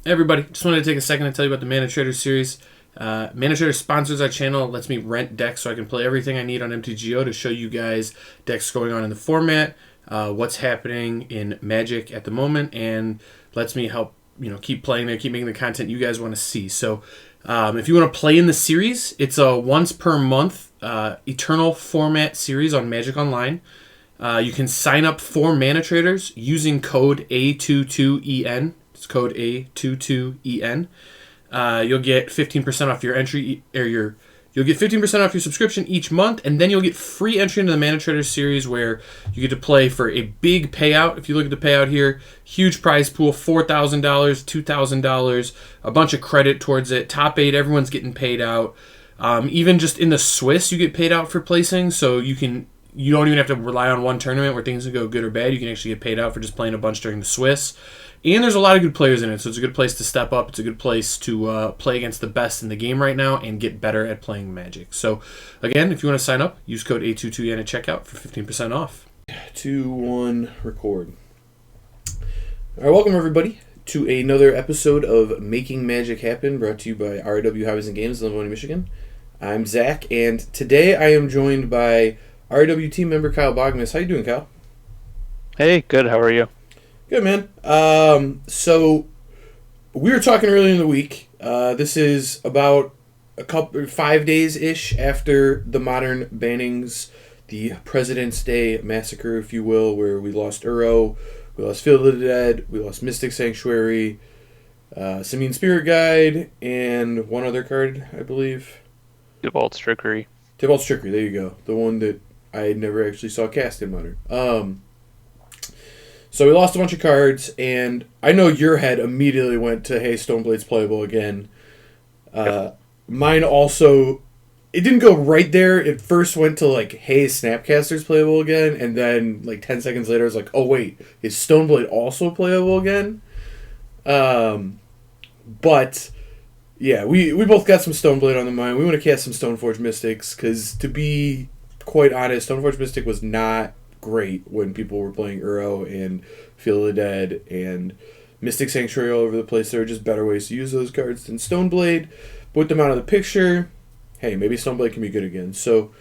Hey everybody, just wanted to take a second to tell you about the Mana Trader series. Mana Trader sponsors our channel. It lets me rent decks so I can play everything I need on MTGO to show you guys decks going on in the format, what's happening in Magic at the moment, and lets me help keep playing there, keep making the content you guys want to see. So if you want to play in the series, it's a once per month Eternal format series on Magic Online. You can sign up for Mana Traders using code A22EN. It's code A22EN. You'll get 15% off your entry, you'll get 15% off your subscription each month, and then you'll get free entry into the Mana Traders series where you get to play for a big payout. If you look at the payout here, huge prize pool, $4,000, $2,000, a bunch of credit towards it. Top 8, everyone's getting paid out. Even just in the Swiss, you get paid out for placing, so you don't even have to rely on one tournament where things go good or bad. You can actually get paid out for just playing a bunch during the Swiss. And there's a lot of good players in it, so it's a good place to step up. It's a good place to play against the best in the game right now and get better at playing Magic. So, again, if you want to sign up, use code A22EN at checkout for 15% off. 2, 1, record. All right, welcome everybody to another episode of Making Magic Happen, brought to you by RW Hobbies and Games in Livonia, Michigan. I'm Zach, and today I am joined by RW team member Kyle Boggemus. How you doing, Kyle? Hey, good. How are you? Good, man. So we were talking earlier in the week. This is about 5 days-ish after the modern bannings, the President's Day massacre, if you will, where we lost Uro, we lost Field of the Dead, we lost Mystic Sanctuary, Simian Spirit Guide, and one other card, I believe. Typhoon's Trickery. Typhoon's Trickery, there you go. The one that I never actually saw cast in Modern. So we lost a bunch of cards, and I know your head immediately went to, hey, Stoneblade's playable again. Mine also, it didn't go right there. It first went to, hey, Snapcaster's playable again, and then, 10 seconds later, I was like, oh, wait, is Stoneblade also playable again? But, yeah, we both got some Stoneblade on the mind. We want to cast some Stoneforge Mystics, because to be quite honest, Stoneforge Mystic was not great when people were playing Uro and Field of the Dead and Mystic Sanctuary all over the place. There are just better ways to use those cards than Stoneblade. Put them out of the picture. Hey, maybe Stoneblade can be good again. So,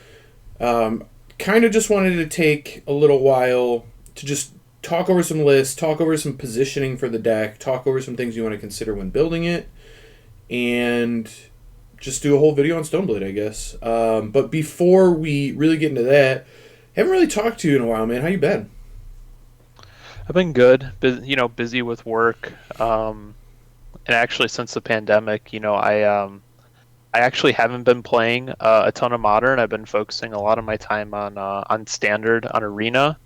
kind of just wanted to take a little while to just talk over some lists, talk over some positioning for the deck, talk over some things you want to consider when building it, and just do a whole video on Stoneblade, I guess. But before we really get into that, haven't really talked to you in a while, man. How you been? I've been good. Busy with work. And actually, since the pandemic, I actually haven't been playing a ton of Modern. I've been focusing a lot of my time on Standard, on Arena.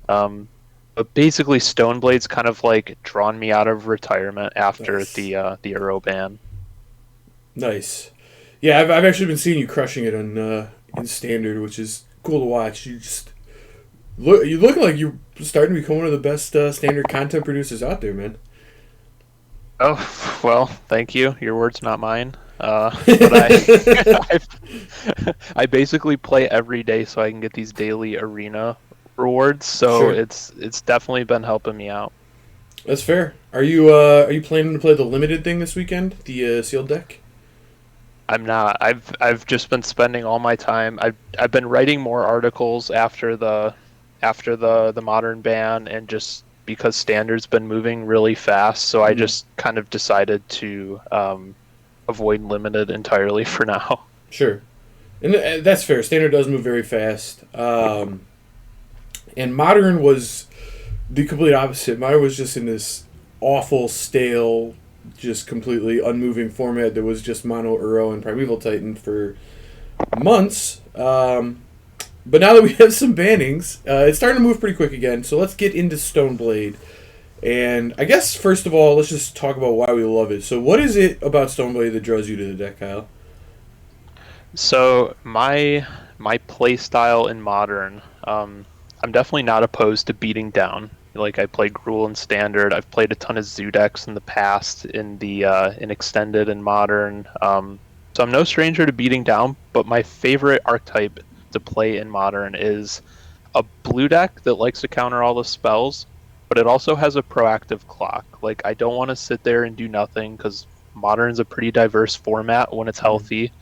But basically, Stoneblade's kind of drawn me out of retirement after Nice. the Euro ban. Nice. Yeah, I've actually been seeing you crushing it in Standard, which is cool to watch. You look like you're starting to become one of the best Standard content producers out there, man. Oh, well, thank you. Your words, not mine. But I basically play every day so I can get these daily arena rewards. So Sure. it's definitely been helping me out. That's fair. Are you planning to play the limited thing this weekend, the sealed deck? I'm not. I've just been spending all my time. I've been writing more articles after the modern ban, and just because Standard's been moving really fast, so I just kind of decided to avoid limited entirely for now. Sure. And that's fair. Standard does move very fast. And Modern was the complete opposite. Modern was just in this awful, stale, just completely unmoving format that was just Mono Uro and Primeval Titan for months. But now that we have some bannings, it's starting to move pretty quick again. So let's get into Stoneblade. And I guess, first of all, let's just talk about why we love it. So what is it about Stoneblade that draws you to the deck, Kyle? So my play style in Modern, I'm definitely not opposed to beating down. I play Gruul in Standard. I've played a ton of Zoo decks in the past in Extended and Modern. So I'm no stranger to beating down, but my favorite archetype to play in Modern is a blue deck that likes to counter all the spells, but it also has a proactive clock. Like, I don't want to sit there and do nothing because Modern's a pretty diverse format when it's healthy.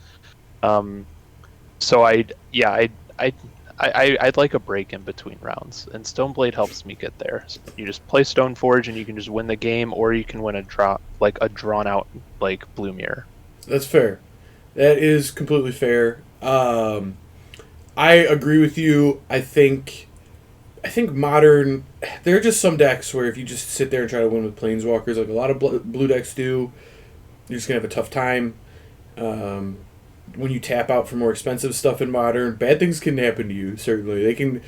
So I'd like a break in between rounds, and Stoneblade helps me get there. So you just play Stoneforge and you can just win the game, or you can win a drawn out like Blue Mirror. That's fair. That is completely fair. I agree with you. I think Modern, there are just some decks where if you just sit there and try to win with Planeswalkers, like a lot of blue decks do, you're just going to have a tough time. When you tap out for more expensive stuff in Modern, bad things can happen to you, certainly. They can...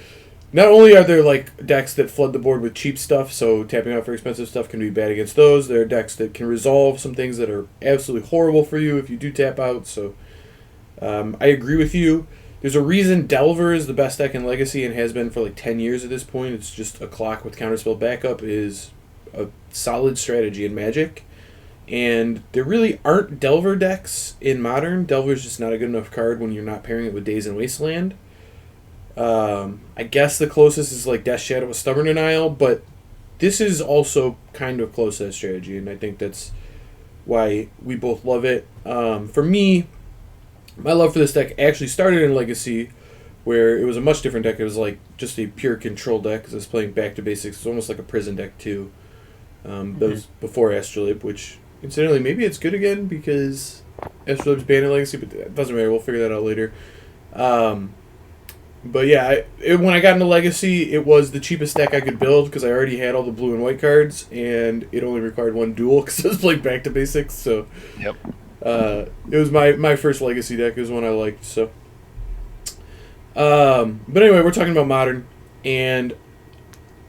Not only are there like decks that flood the board with cheap stuff, so tapping out for expensive stuff can be bad against those. There are decks that can resolve some things that are absolutely horrible for you if you do tap out, so I agree with you. There's a reason Delver is the best deck in Legacy and has been for like 10 years at this point. It's just a clock with counterspell backup is a solid strategy in Magic. And there really aren't Delver decks in Modern. Delver's just not a good enough card when you're not pairing it with Days in Wasteland. I guess the closest is like Death Shadow with Stubborn Denial, but this is also kind of close to that strategy, and I think that's why we both love it. For me, my love for this deck actually started in Legacy, where it was a much different deck. It was like just a pure control deck, because I was playing Back to Basics. It's almost like a prison deck, too. That was before Astrolabe, which, incidentally, maybe it's good again, because Astrolabe's banned in Legacy, but it doesn't matter. We'll figure that out later. But yeah, when I got into Legacy, it was the cheapest deck I could build, because I already had all the blue and white cards, and it only required one duel, because I was playing Back to Basics, so... Yep. It was my first Legacy deck. It was one I liked, so... But anyway, we're talking about Modern, and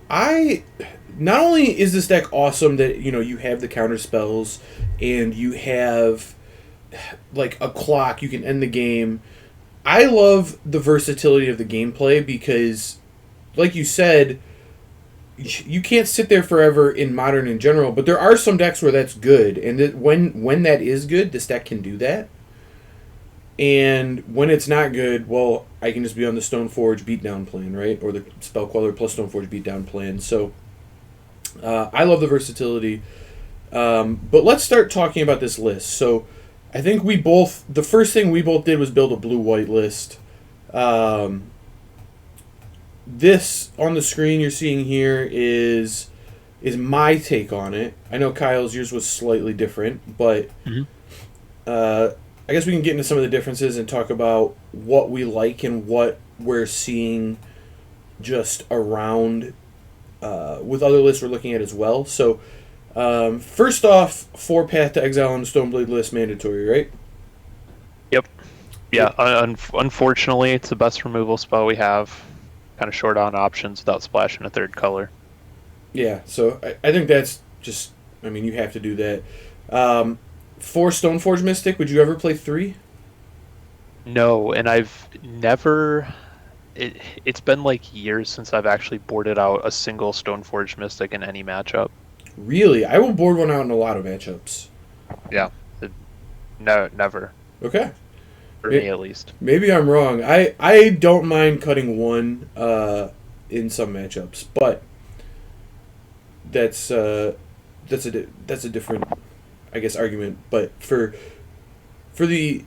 not only is this deck awesome that, you have the counter spells, and you have, like, a clock, you can end the game. I love the versatility of the gameplay because, like you said, you can't sit there forever in Modern in general, but there are some decks where that's good, and when that is good, this deck can do that. And when it's not good, well, I can just be on the Stoneforge beatdown plan, right? Or the Spell Queller plus Stoneforge beatdown plan. So, I love the versatility. But let's start talking about this list. So, I think the first thing we both did was build a blue-white list. This on the screen you're seeing here is my take on it. I know Kyle's, yours was slightly different, but I guess we can get into some of the differences and talk about what we like and what we're seeing just around with other lists we're looking at as well. So, first off, 4 Path to Exile on the Stoneblade list mandatory, right? Yep. Yeah, unfortunately, it's the best removal spell we have. Kind of short on options without splashing a third color. Yeah, so I think that's just... I mean, you have to do that. 4 Stoneforge Mystic, would you ever play 3? No, and I've never... It's been like years since I've actually boarded out a single Stoneforge Mystic in any matchup. Really? I will board one out in a lot of matchups. Yeah. No, never. Okay. For me, at least. Maybe I'm wrong. I don't mind cutting one in some matchups, but that's a different, I guess, argument. But for the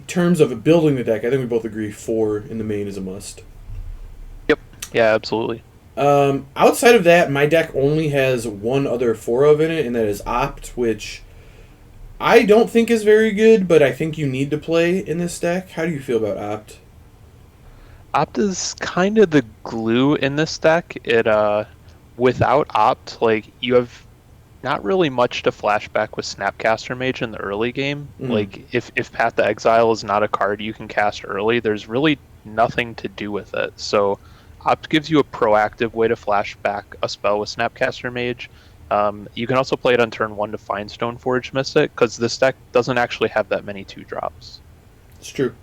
terms of building the deck, I think we both agree 4 in the main is a must. Yep. Yeah, absolutely. Outside of that, my deck only has one other 4 of in it, and that is Opt, which I don't think is very good, but I think you need to play in this deck. How do you feel about Opt? Opt is kind of the glue in this deck. It without Opt, like, you have not really much to flashback with Snapcaster Mage in the early game. Like, if Path to Exile is not a card you can cast early, there's really nothing to do with it. So Opt gives you a proactive way to flashback a spell with Snapcaster Mage. You can also play it on turn 1 to find Stoneforge Mystic, because this deck doesn't actually have that many 2-drops. It's true.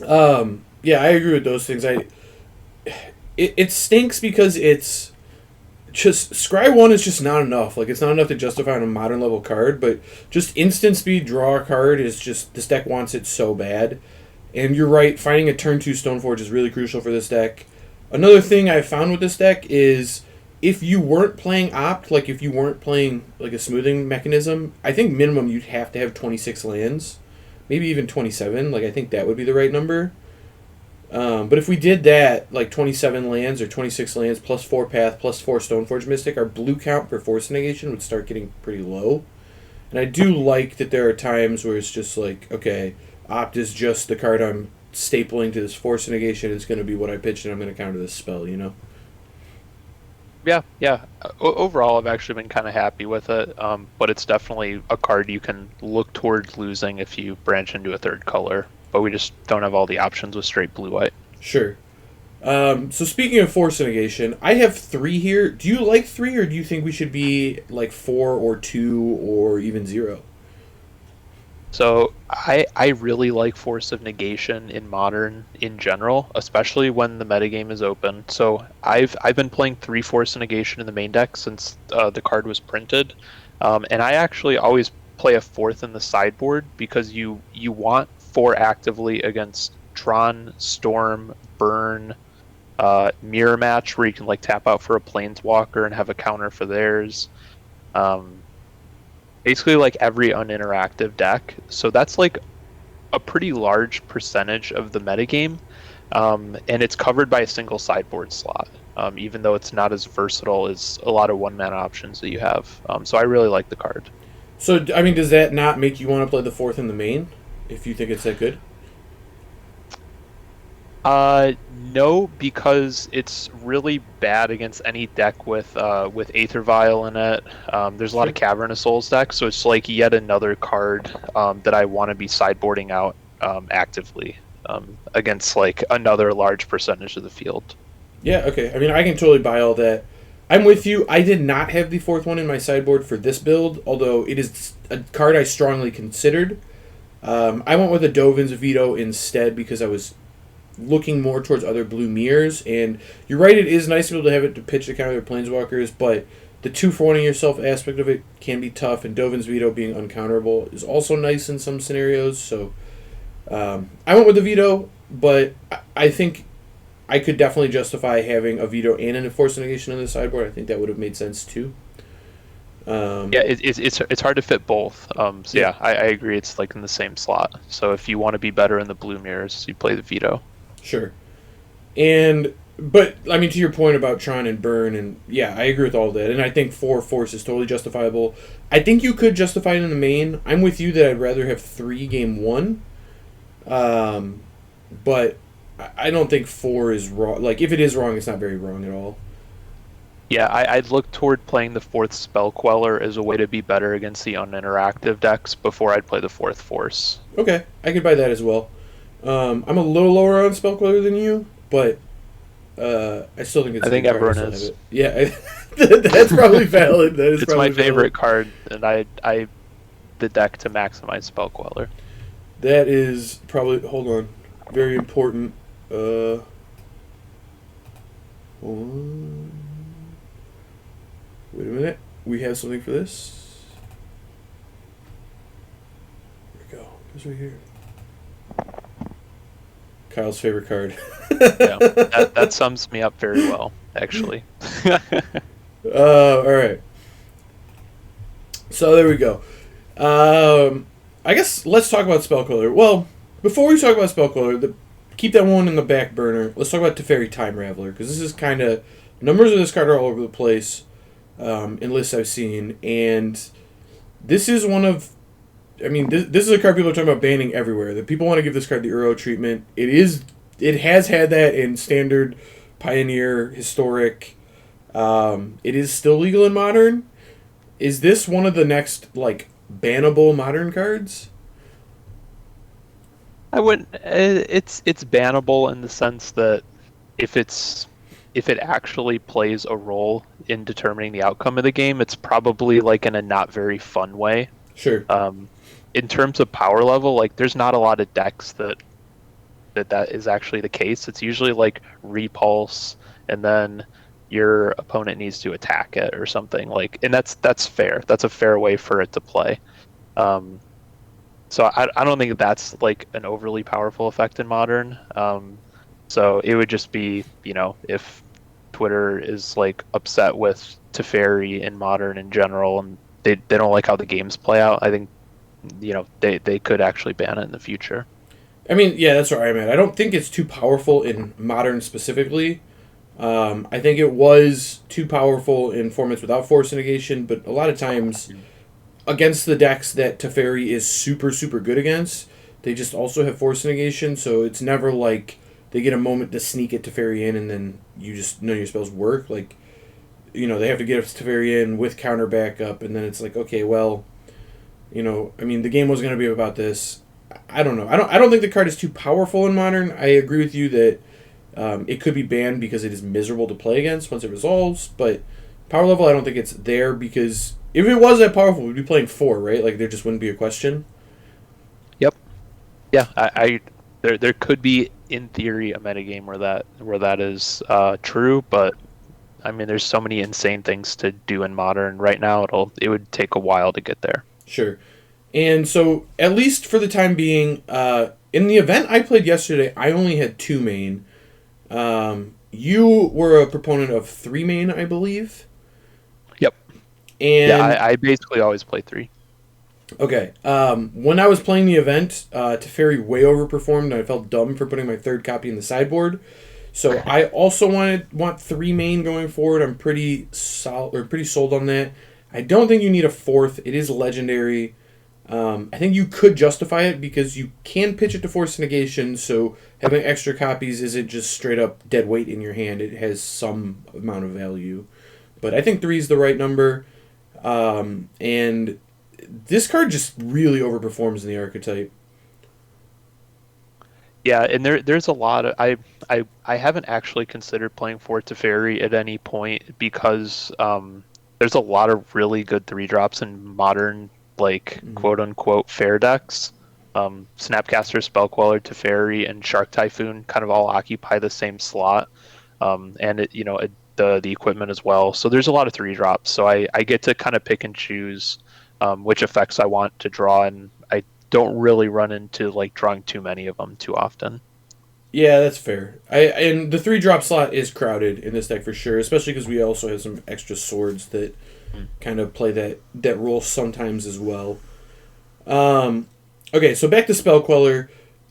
Yeah, I agree with those things. It stinks because it's just... Scry 1 is just not enough. Like, it's not enough to justify on a Modern level card, but just instant speed draw a card is just... This deck wants it so bad. And you're right, finding a turn 2 Stoneforge is really crucial for this deck. Another thing I found with this deck is... if you weren't playing opt, like if you weren't playing like a smoothing mechanism, I think minimum you'd have to have 26 lands, maybe even 27. Like I think that would be the right number. But if we did that, like 27 lands or 26 lands plus 4 path plus 4 Stoneforge Mystic, our blue count for force negation would start getting pretty low. And I do like that there are times where it's just like, okay, opt is just the card I'm stapling to this force negation. It's going to be what I pitch and I'm going to counter this spell, you know? Yeah. Overall, I've actually been kind of happy with it, but it's definitely a card you can look towards losing if you branch into a third color. But we just don't have all the options with straight blue-white. Sure. So speaking of force negation, I have 3 here. Do you like 3, or do you think we should be like 4 or 2 or even 0? So I really like Force of Negation in Modern in general, especially when the metagame is open. So I've been playing 3 Force of Negation in the main deck since the card was printed, and I actually always play a 4th in the sideboard because you want 4 actively against Tron, Storm, Burn, Mirror Match, where you can like tap out for a Planeswalker and have a counter for theirs. Basically like every uninteractive deck. So that's like a pretty large percentage of the metagame, and it's covered by a single sideboard slot, even though it's not as versatile as a lot of one-mana options that you have. So I really like the card. So, I mean, does that not make you want to play the 4th in the main, if you think it's that good? No, because it's really bad against any deck with Aether Vial in it. There's a lot of Cavernous Souls decks, so it's like yet another card that I want to be sideboarding out actively against like another large percentage of the field. Yeah, okay. I mean, I can totally buy all that. I'm with you. I did not have the 4th one in my sideboard for this build, although it is a card I strongly considered. I went with a Dovin's Veto instead because I was looking more towards other blue mirrors, and you're right, it is nice to be able to have it to pitch the counter their Planeswalkers, but the 2-for-1ing yourself aspect of it can be tough, and Dovin's Veto being uncounterable is also nice in some scenarios, so I went with the Veto, but I think I could definitely justify having a Veto and an Force Negation on the sideboard. I think that would have made sense too. It's hard to fit both. I agree. It's like in the same slot. So if you want to be better in the blue mirrors, you play the Veto. Sure. But I mean, to your point about Tron and Burn, and yeah, I agree with all that. And I think 4 Force is totally justifiable. I think you could justify it in the main. I'm with you that I'd rather have 3 game 1. But I don't think 4 is wrong. Like, if it is wrong, it's not very wrong at all. Yeah, I'd look toward playing the 4th Spell Queller as a way to be better against the uninteractive decks before I'd play the 4th Force. Okay, I could buy that as well. I'm a little lower on Spell Queller than you, but I still think it's. I think everyone is. Yeah, that's probably valid. That is. It's my favorite card, and I the deck to maximize Spell Queller. That is probably. Hold on, very important. Hold on. Wait a minute. We have something for this. There we go. It's right here. Kyle's favorite card. Yeah, that sums me up very well, actually. All right. So there we go. I guess let's talk about Spellcaller. Well, before we talk about Spellcaller, keep that one in the back burner. Let's talk about Teferi Time Raveler, because this is kind of... Numbers of this card are all over the place in lists I've seen, and this is one of... I mean, this is a card people are talking about banning everywhere. That people want to give this card the Uro treatment. It has had that in Standard, Pioneer, Historic. It is still legal in Modern. Is this one of the next, like, bannable Modern cards? I wouldn't. It's bannable in the sense that if it actually plays a role in determining the outcome of the game, it's probably like in a not very fun way. Sure. In terms of power level, like there's not a lot of decks that is actually the case. It's usually like repulse, and then your opponent needs to attack it or something like, and that's fair. That's a fair way for it to play. So I don't think that's like an overly powerful effect in Modern. So it would just be, if Twitter is like upset with Teferi in Modern in general, and they don't like how the games play out. I think they could actually ban it in the future. I mean, yeah, that's where I'm at. I don't think it's too powerful in Modern specifically. I think it was too powerful in formats without Force Negation, but a lot of times against the decks that Teferi is super, super good against, they just also have Force Negation, so it's never like they get a moment to sneak at Teferi in and then you just know your spells work. Like, they have to get Teferi in with counter backup, and then it's like, okay, well, I mean, the game was going to be about this. I don't know. I don't think the card is too powerful in Modern. I agree with you that it could be banned because it is miserable to play against once it resolves, but power level, I don't think it's there, because if it was that powerful, we'd be playing 4, right? Like, there just wouldn't be a question. Yep. Yeah, there could be, in theory, a metagame where that is true, but I mean, there's so many insane things to do in Modern right now. It would take a while to get there. Sure. And so, at least for the time being, in the event I played yesterday, I only had 2 main. You were a proponent of 3 main, I believe. Yep. And yeah, I basically always play 3. Okay. When I was playing the event, Teferi way overperformed, and I felt dumb for putting my 3rd copy in the sideboard. So I also want 3 main going forward. I'm pretty sold on that. I don't think you need a 4th. It is legendary. I think you could justify it because you can pitch it to Force Negation, so having extra copies isn't just straight up dead weight in your hand. It has some amount of value. But I think 3 is the right number. And this card just really overperforms in the archetype. Yeah, and there's a lot of I haven't actually considered playing for Teferi at any point because there's a lot of really good 3-drops in Modern, like quote unquote fair decks. Snapcaster, Spellqueller, Teferi, and Shark Typhoon kind of all occupy the same slot, and the equipment as well. So there's a lot of 3-drops. So I get to kind of pick and choose which effects I want to draw, and I don't really run into like drawing too many of them too often. Yeah, that's fair. And the 3-drop slot is crowded in this deck for sure, especially because we also have some extra swords that kind of play that role sometimes as well. Okay, so back to Spellqueller.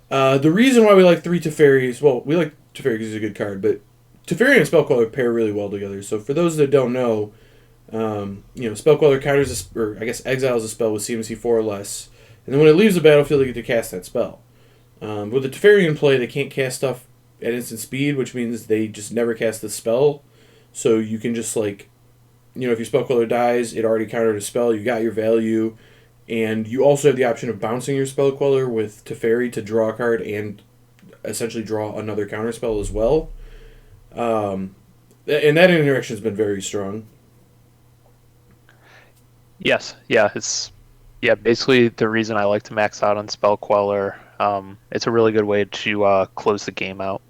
The reason why we like 3 Teferis, well, we like Teferi because he's a good card, but Teferi and Spellqueller pair really well together. So for those that don't know, Spellqueller counters, or I guess exiles a spell with CMC 4 or less, and then when it leaves the battlefield, they get to cast that spell. With the Teferi in play, they can't cast stuff at instant speed, which means they just never cast the spell. So you can just, like, if your Spellqueller dies, it already countered a spell, you got your value, and you also have the option of bouncing your Spellqueller with Teferi to draw a card and essentially draw another counterspell as well. And that interaction has been very strong. Yes, yeah, it's basically the reason I like to max out on Spellqueller. It's a really good way to close the game out.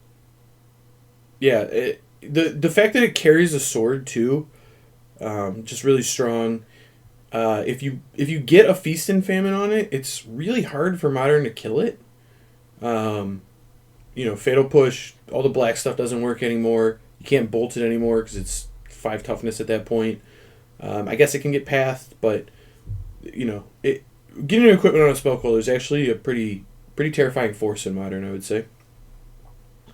Yeah, the fact that it carries a sword too, just really strong. If you get a Feast and Famine on it, it's really hard for Modern to kill it. Fatal Push, all the black stuff doesn't work anymore. You can't bolt it anymore because it's 5 toughness at that point. I guess it can get pathed, but getting an equipment on a Spellqueller is actually a pretty terrifying force in Modern, I would say.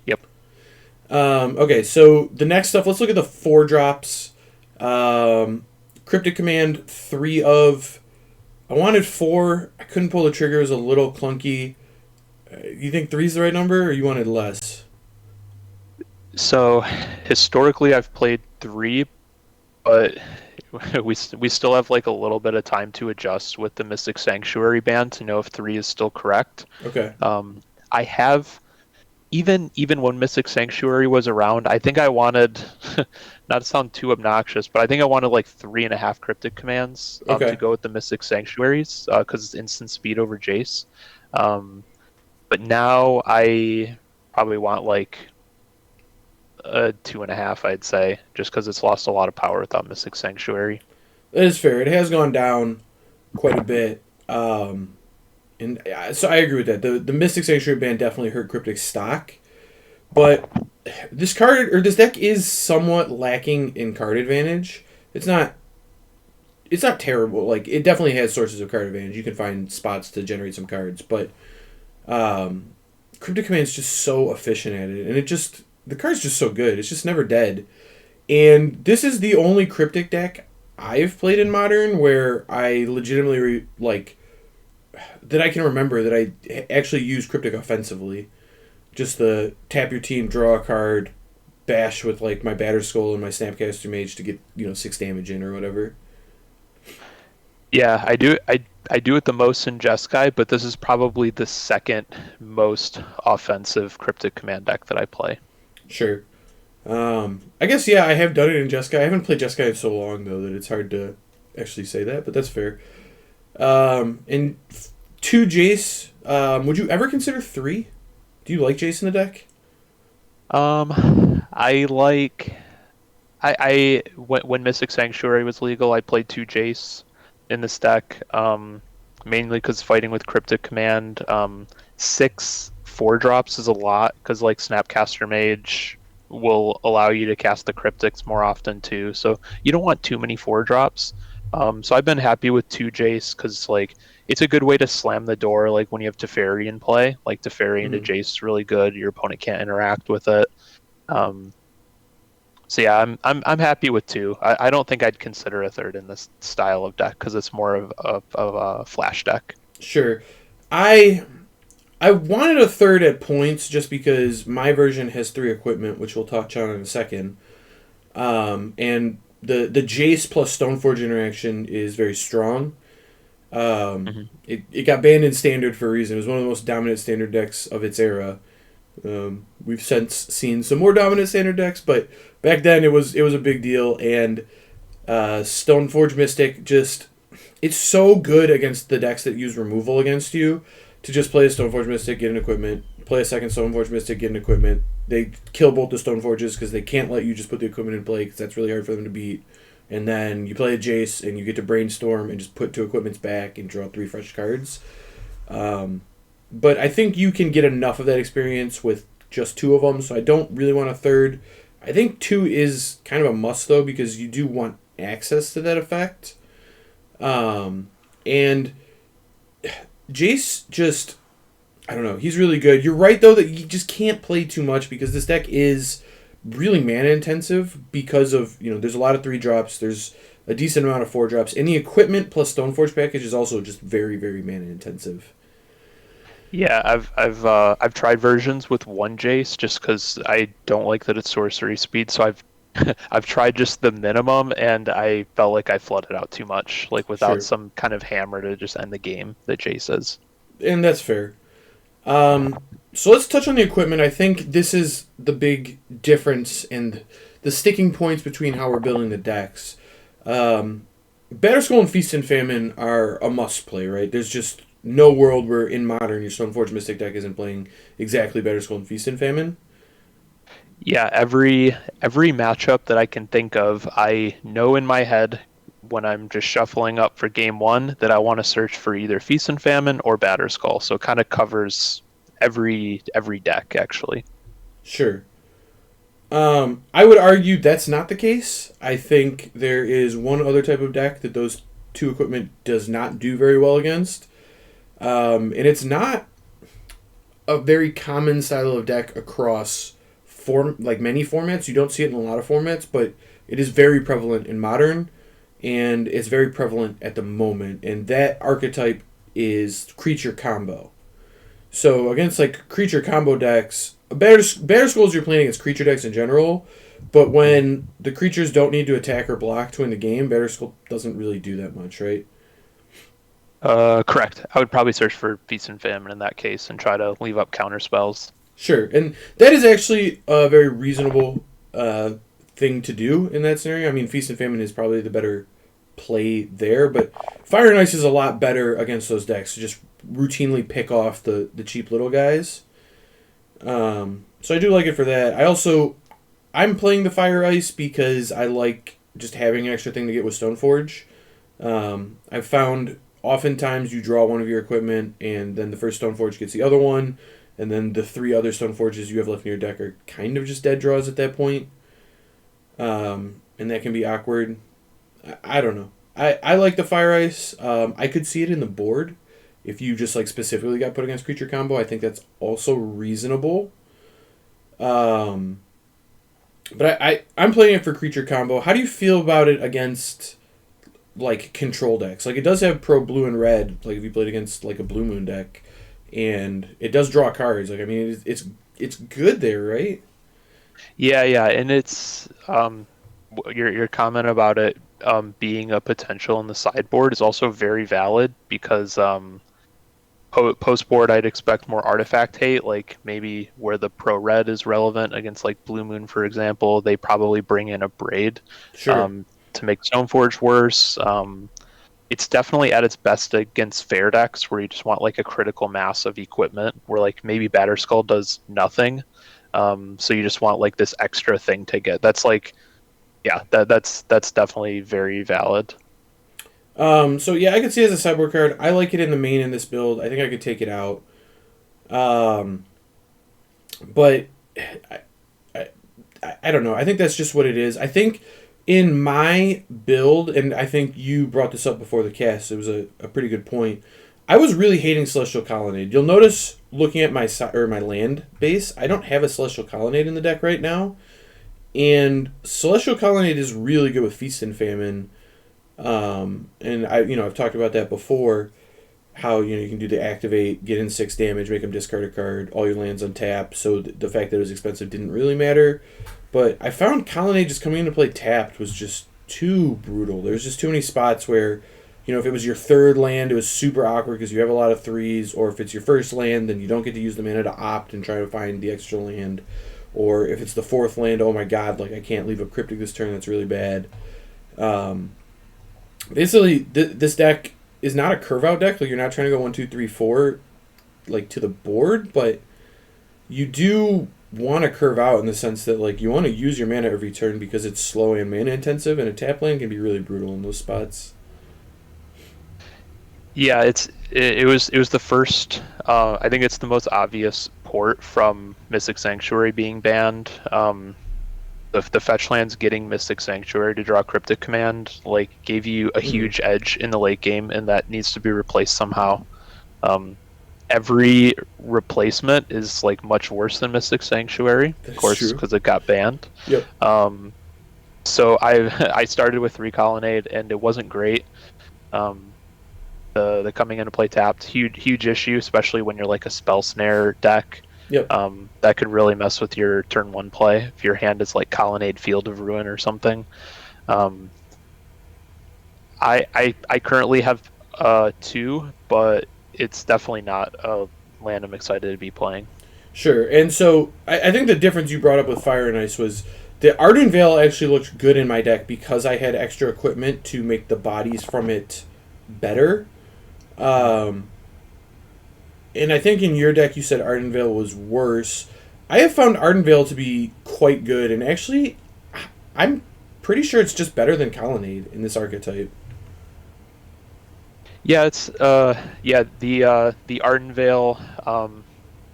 Yep. Okay, so the next stuff, let's look at the 4-drops. Cryptic Command, 3 of. I wanted 4. I couldn't pull the trigger. It was a little clunky. You think 3 is the right number, or you wanted less? So, historically, I've played 3, but we still have like a little bit of time to adjust with the Mystic Sanctuary ban to know if 3 is still correct. Okay. I have, even when Mystic Sanctuary was around, I think I wanted, not to sound too obnoxious, but I think I wanted like 3.5 Cryptic Commands to go with the Mystic Sanctuaries because it's instant speed over Jace. But now I probably want like 2.5, I'd say, just because it's lost a lot of power without Mystic Sanctuary. That is fair. It has gone down quite a bit. And so I agree with that. The Mystic Sanctuary ban definitely hurt Cryptic stock. But this deck is somewhat lacking in card advantage. It's not terrible. Like, it definitely has sources of card advantage. You can find spots to generate some cards, but Cryptic Command is just so efficient at it, and the card's just so good. It's just never dead. And this is the only Cryptic deck I've played in Modern where I legitimately that I can remember that I actually use Cryptic offensively. Just the tap your team, draw a card, bash with like my Batterskull and my Snapcaster Mage to get 6 damage in or whatever. Yeah, I do. I do it the most in Jeskai, but this is probably the second most offensive Cryptic Command deck that I play. Sure. I guess, yeah, I have done it in Jeskai. I haven't played Jeskai in so long, though, that it's hard to actually say that, but that's fair. And 2 Jace, would you ever consider 3? Do you like Jace in the deck? When Mystic Sanctuary was legal, I played 2 Jace in this deck, mainly because fighting with Cryptic Command, 6 4-drops is a lot, because like Snapcaster Mage will allow you to cast the Cryptics more often too, so you don't want too many 4-drops. So I've been happy with 2 Jace, because like it's a good way to slam the door, like when you have Teferi in play. Like Teferi into Jace is really good, your opponent can't interact with it. So yeah, I'm happy with 2. I don't think I'd consider a 3rd in this style of deck, because it's more of a flash deck. Sure. I wanted a 3rd at points just because my version has 3 equipment, which we'll touch on in a second. And the Jace plus Stoneforge interaction is very strong. It got banned in Standard for a reason. It was one of the most dominant Standard decks of its era. We've since seen some more dominant Standard decks, but back then it was a big deal. And Stoneforge Mystic it's so good against the decks that use removal against you to just play a Stoneforge Mystic, get an equipment, play a second Stoneforge Mystic, get an equipment. They kill both the Stoneforges because they can't let you just put the equipment in play because that's really hard for them to beat. And then you play a Jace and you get to Brainstorm and just put 2 equipments back and draw 3 fresh cards. But I think you can get enough of that experience with just 2 of them, so I don't really want a 3rd. I think 2 is kind of a must, though, because you do want access to that effect. And Jace I don't know, he's really good. You're right, though, that you just can't play too much because this deck is really mana intensive because of, there's a lot of 3-drops, there's a decent amount of 4-drops, and the equipment plus Stoneforge package is also just very, very mana intensive. Yeah, I've tried versions with 1 Jace just because I don't like that it's sorcery speed, so I've tried just the minimum, and I felt like I flooded out too much, like without some kind of hammer to just end the game that Jace is. And that's fair. So let's touch on the equipment. I think this is the big difference and the sticking points between how we're building the decks. Batterskull and Feast and Famine are a must play, right? There's just no world where in Modern your Stoneforge Mystic deck isn't playing exactly Batterskull and Feast and Famine. Yeah, every matchup that I can think of, I know in my head when I'm just shuffling up for game 1 that I want to search for either Feast and Famine or Batterskull. So it kind of covers every deck, actually. Sure. I would argue that's not the case. I think there is one other type of deck that those 2 equipment does not do very well against. And it's not a very common style of deck across many formats. You don't see it in a lot of formats, but it is very prevalent in Modern, and it's very prevalent at the moment. And that archetype is creature combo. So against creature combo decks, Batterskulls you're playing against creature decks in general, but when the creatures don't need to attack or block to win the game, Batterskull doesn't really do that much, right? Correct. I would probably search for Feast and Famine in that case and try to leave up counter spells. Sure, and that is actually a very reasonable thing to do in that scenario. I mean, Feast and Famine is probably the better play there, but Fire and Ice is a lot better against those decks to just routinely pick off the cheap little guys. So I do like it for that. I'm playing the Fire Ice because I like just having an extra thing to get with Stoneforge. I've found oftentimes you draw one of your equipment and then the first Stoneforge gets the other one, and then the 3 other Stoneforges you have left in your deck are kind of just dead draws at that point. And that can be awkward. I don't know. I like the Fire Ice. I could see it in the board if you just like specifically got put against creature combo. I think that's also reasonable. But I'm playing it for creature combo. How do you feel about it against like control decks? Like it does have pro blue and red. Like if you played against like a Blue Moon deck, and it does draw cards. Like I mean, it's good there, right? Yeah, and it's your comment about it being a potential in the sideboard is also very valid because post board I'd expect more artifact hate, like maybe where the pro red is relevant against like Blue Moon, for example. They probably bring in a Braid to make Stoneforge worse. It's definitely at its best against fair decks where you just want like a critical mass of equipment where like maybe Batterskull does nothing. So you just want like this extra thing to get. That's like, yeah, that's definitely very valid. So yeah, I could see it as a sideboard card. I like it in the main in this build. I think I could take it out. But I don't know. I think that's just what it is. I think in my build, and I think you brought this up before the cast, it was a pretty good point. I was really hating Celestial Colonnade. You'll notice looking at my my land base, I don't have a Celestial Colonnade in the deck right now. And Celestial Colonnade is really good with Feast and Famine. And I've talked about that before, how you can do the activate, get in 6 damage, make them discard a card, all your lands untap. So the fact that it was expensive didn't really matter. But I found Colonnade just coming into play tapped was just too brutal. There's just too many spots where, if it was your 3rd land, it was super awkward because you have a lot of 3s, or if it's your 1st land, then you don't get to use the mana to opt and try to find the extra land. Or if it's the 4th land, oh my god, like I can't leave a Cryptic this turn, that's really bad. Basically, this deck is not a curve out deck. Like you're not trying to go 1, 2, 3, 4, like to the board, but you do want to curve out in the sense that like you want to use your mana every turn because it's slow and mana intensive, and a tap land can be really brutal in those spots. Yeah, it was the first. I think it's the most obvious port from Mystic Sanctuary being banned. The fetch lands getting Mystic Sanctuary to draw Cryptic Command like gave you a huge edge in the late game, and that needs to be replaced somehow. Every replacement is like much worse than Mystic Sanctuary, of course, because it got banned. Yep. So I started with 3 Colonnade, and it wasn't great. The coming into play tapped, huge issue, especially when you're like a Spell Snare deck. Yep. That could really mess with your turn 1 play if your hand is like Colonnade Field of Ruin or something. I currently have 2, but it's definitely not a land I'm excited to be playing. Sure, and so I think the difference you brought up with Fire and Ice was the Arden Veil actually looked good in my deck because I had extra equipment to make the bodies from it better. And I think in your deck you said Arden Veil was worse. I have found Arden Veil to be quite good, and actually I'm pretty sure it's just better than Colonnade in this archetype. Yeah, it's the Arden Veil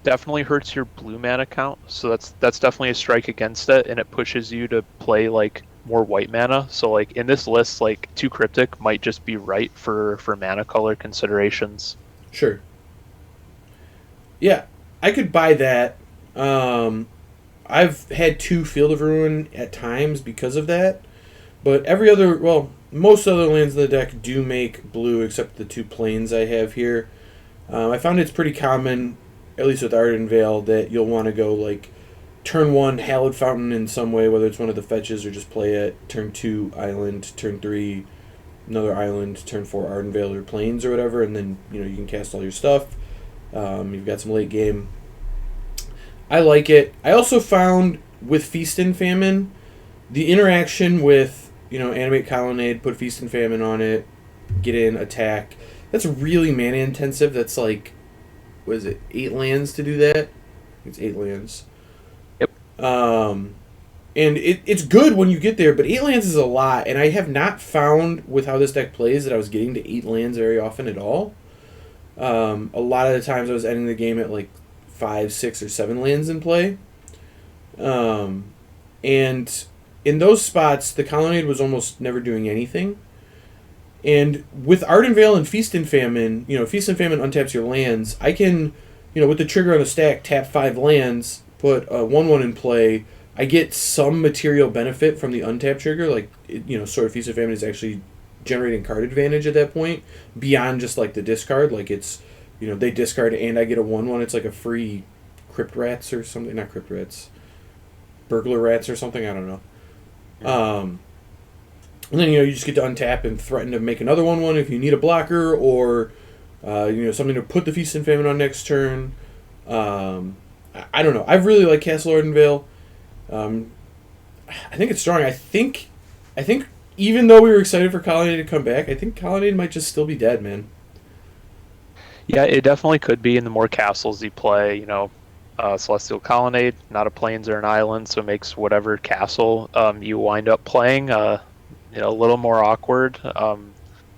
definitely hurts your blue mana count, so that's definitely a strike against it, and it pushes you to play like more white mana. So like in this list, like 2 Cryptic might just be right for mana color considerations. Sure. Yeah, I could buy that. I've had 2 Field of Ruin at times because of that, but most other lands in the deck do make blue except the 2 plains I have here. I found it's pretty common, at least with Arden Veil, that you'll want to go like turn 1 Hallowed Fountain in some way, whether it's one of the fetches or just play it. Turn 2 Island, turn 3 another Island, turn 4 Arden Veil or Plains or whatever, and then you can cast all your stuff. You've got some late game. I like it. I also found with Feast and Famine, the interaction with animate Colonnade, put Feast and Famine on it, get in, attack. That's really mana intensive. That's like, what is it, 8 lands to do that? It's 8 lands. Yep. And it's good when you get there, but 8 lands is a lot, and I have not found with how this deck plays that I was getting to 8 lands very often at all. A lot of the times I was ending the game at like 5, 6, or 7 lands in play. And in those spots, the Colonnade was almost never doing anything. And with Ardenvale and Feast and Famine, Feast and Famine untaps your lands. I can, with the trigger on a stack, tap 5 lands, put a 1/1 in play. I get some material benefit from the untap trigger, like, Sword of Feast and Famine is actually generating card advantage at that point, beyond just, like, the discard. Like, it's, they discard and I get a 1/1. It's like a free Crypt Rats or something. Not Crypt Rats. Burglar Rats or something. I don't know. And then, you just get to untap and threaten to make another 1/1 if you need a blocker or, something to put the Feast and Famine on next turn. I don't know. I really like Castle Ardenvale. I think it's strong. I think even though we were excited for Colonnade to come back, I think Colonnade might just still be dead, man. Yeah, it definitely could be. In the more castles you play, Celestial Colonnade, not a plains or an island, so it makes whatever castle you wind up playing a little more awkward.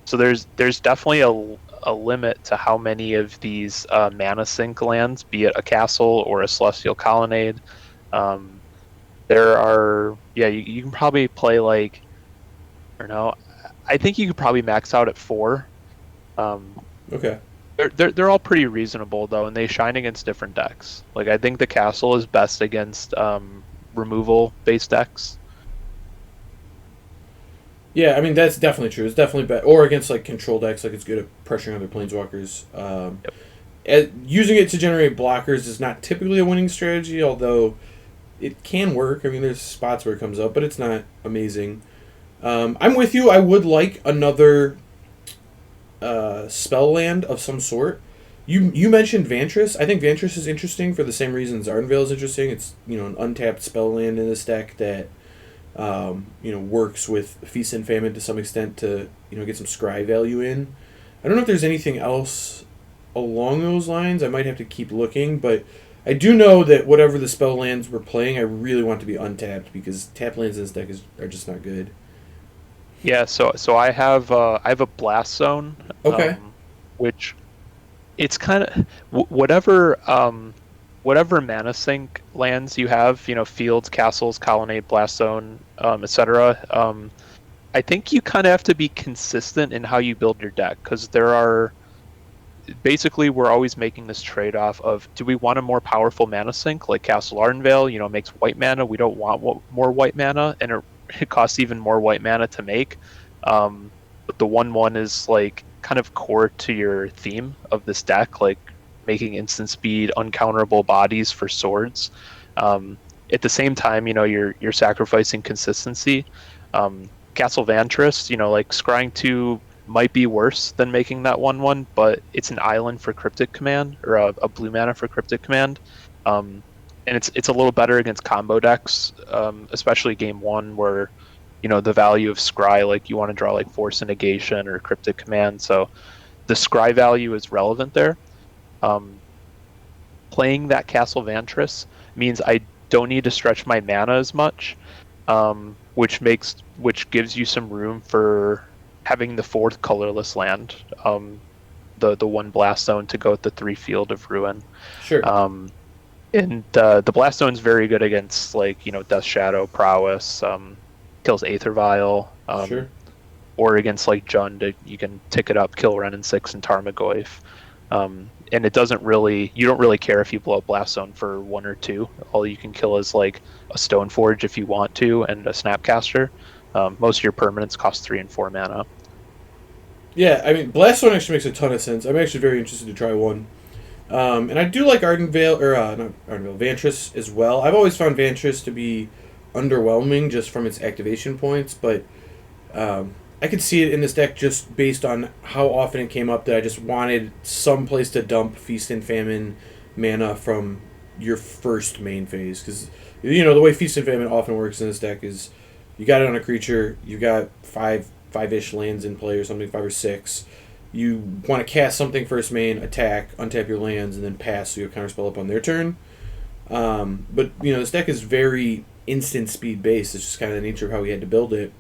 So there's definitely a limit to how many of these mana sink lands, be it a castle or a Celestial Colonnade. There are, you can probably play like, I don't know, I think you could probably max out at 4. Okay. They're all pretty reasonable though, and they shine against different decks. Like, I think the castle is best against removal based decks. Yeah, I mean, that's definitely true. It's definitely better, or against like control decks, like it's good at pressuring other planeswalkers. Using it to generate blockers is not typically a winning strategy, although it can work. I mean, there's spots where it comes up, but it's not amazing. I'm with you. I would like another spell land of some sort. You mentioned Vantress. I think Vantress is interesting for the same reasons Ardenvale is interesting. It's an untapped spell land in this deck that works with Feast and Famine to some extent to get some scry value in. I don't know if there's anything else along those lines. I might have to keep looking, but I do know that whatever the spell lands we're playing, I really want to be untapped because tap lands in this deck are just not good. Yeah, so I have a Blast Zone. Okay. Which it's kind of whatever mana sink lands you have, fields, castles, colonnade, blast zone, etc. I think you kind of have to be consistent in how you build your deck, because we're always making this trade-off of, do we want a more powerful mana sink like Castle Ardenvale, makes white mana. We don't want more white mana, and it costs even more white mana to make. But the 1/1 is like kind of core to your theme of this deck, like making instant speed, uncounterable bodies for swords. At the same time, you're sacrificing consistency. Castle Vantress, like scrying 2 might be worse than making that 1/1, but it's an island for Cryptic Command, or a blue mana for Cryptic Command. And it's a little better against combo decks, especially game 1 where the value of scry, like you want to draw like Force and Negation or Cryptic Command, so the scry value is relevant there. Playing that Castle Vantress means I don't need to stretch my mana as much, which gives you some room for having the 4th colorless land, the 1 Blast Zone to go with the 3 Field of Ruin. Sure. And the Blast Zone is very good against Death Shadow, Prowess, kills Aether Vial, Sure. or against like Jund, you can tick it up, kill Renin 6 and Tarmogoyf. And you don't really care if you blow up Blast Zone for 1 or 2. All you can kill is like a Stoneforge if you want to, and a Snapcaster. Most of your permanents cost 3 and 4 mana. Yeah, I mean, Blast Zone actually makes a ton of sense. I'm actually very interested to try one. And I do like Ardenvale, or not Ardenvale, Vantress as well. I've always found Vantress to be underwhelming just from its activation points, but I could see it in this deck just based on how often it came up that I just wanted some place to dump Feast and Famine mana from your first main phase. Because, the way Feast and Famine often works in this deck is you got it on a creature, you got five-ish lands in play or something, 5 or 6. You want to cast something first main, attack, untap your lands, and then pass so you counterspell up on their turn. But, this deck is very instant speed based. It's just kind of the nature of how we had to build it.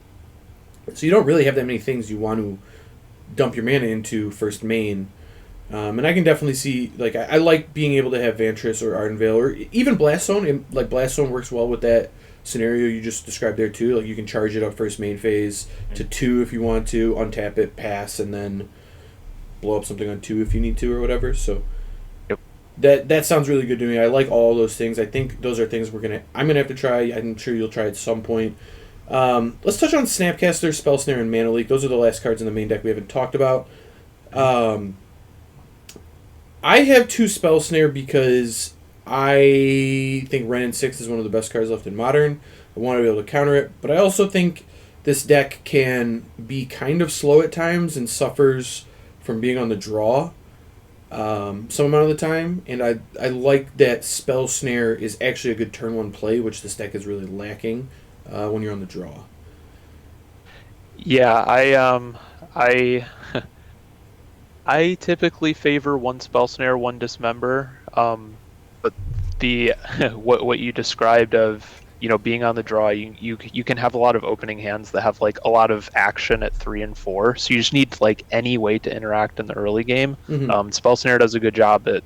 So you don't really have that many things you want to dump your mana into first main. And I can definitely see, like, I like being able to have Vantress or Ardenvale or even Blast Zone. And, like, Blast Zone works well with that scenario you just described there, too. Like, you can charge it up first main phase to 2 if you want to, untap it, pass, and then blow up something on 2 if you need to or whatever. So Yep. that sounds really good to me. I like all those things. I think those are things I'm gonna have to try. I'm sure you'll try at some point. Let's touch on Snapcaster, Spell Snare, and Mana Leak. Those are the last cards in the main deck we haven't talked about. I have 2 Spell Snare because I think Wrenn and 6 is one of the best cards left in Modern. I want to be able to counter it, but I also think this deck can be kind of slow at times and suffers from being on the draw some amount of the time. And I like that Spell Snare is actually a good turn 1 play, which this deck is really lacking when you're on the draw. Yeah, I I typically favor 1 spell snare, 1 dismember. But the what you described of, you know, being on the draw, you can have a lot of opening hands that have like a lot of action at 3 and 4. So you just need like any way to interact in the early game. Mm-hmm. Spell snare does a good job at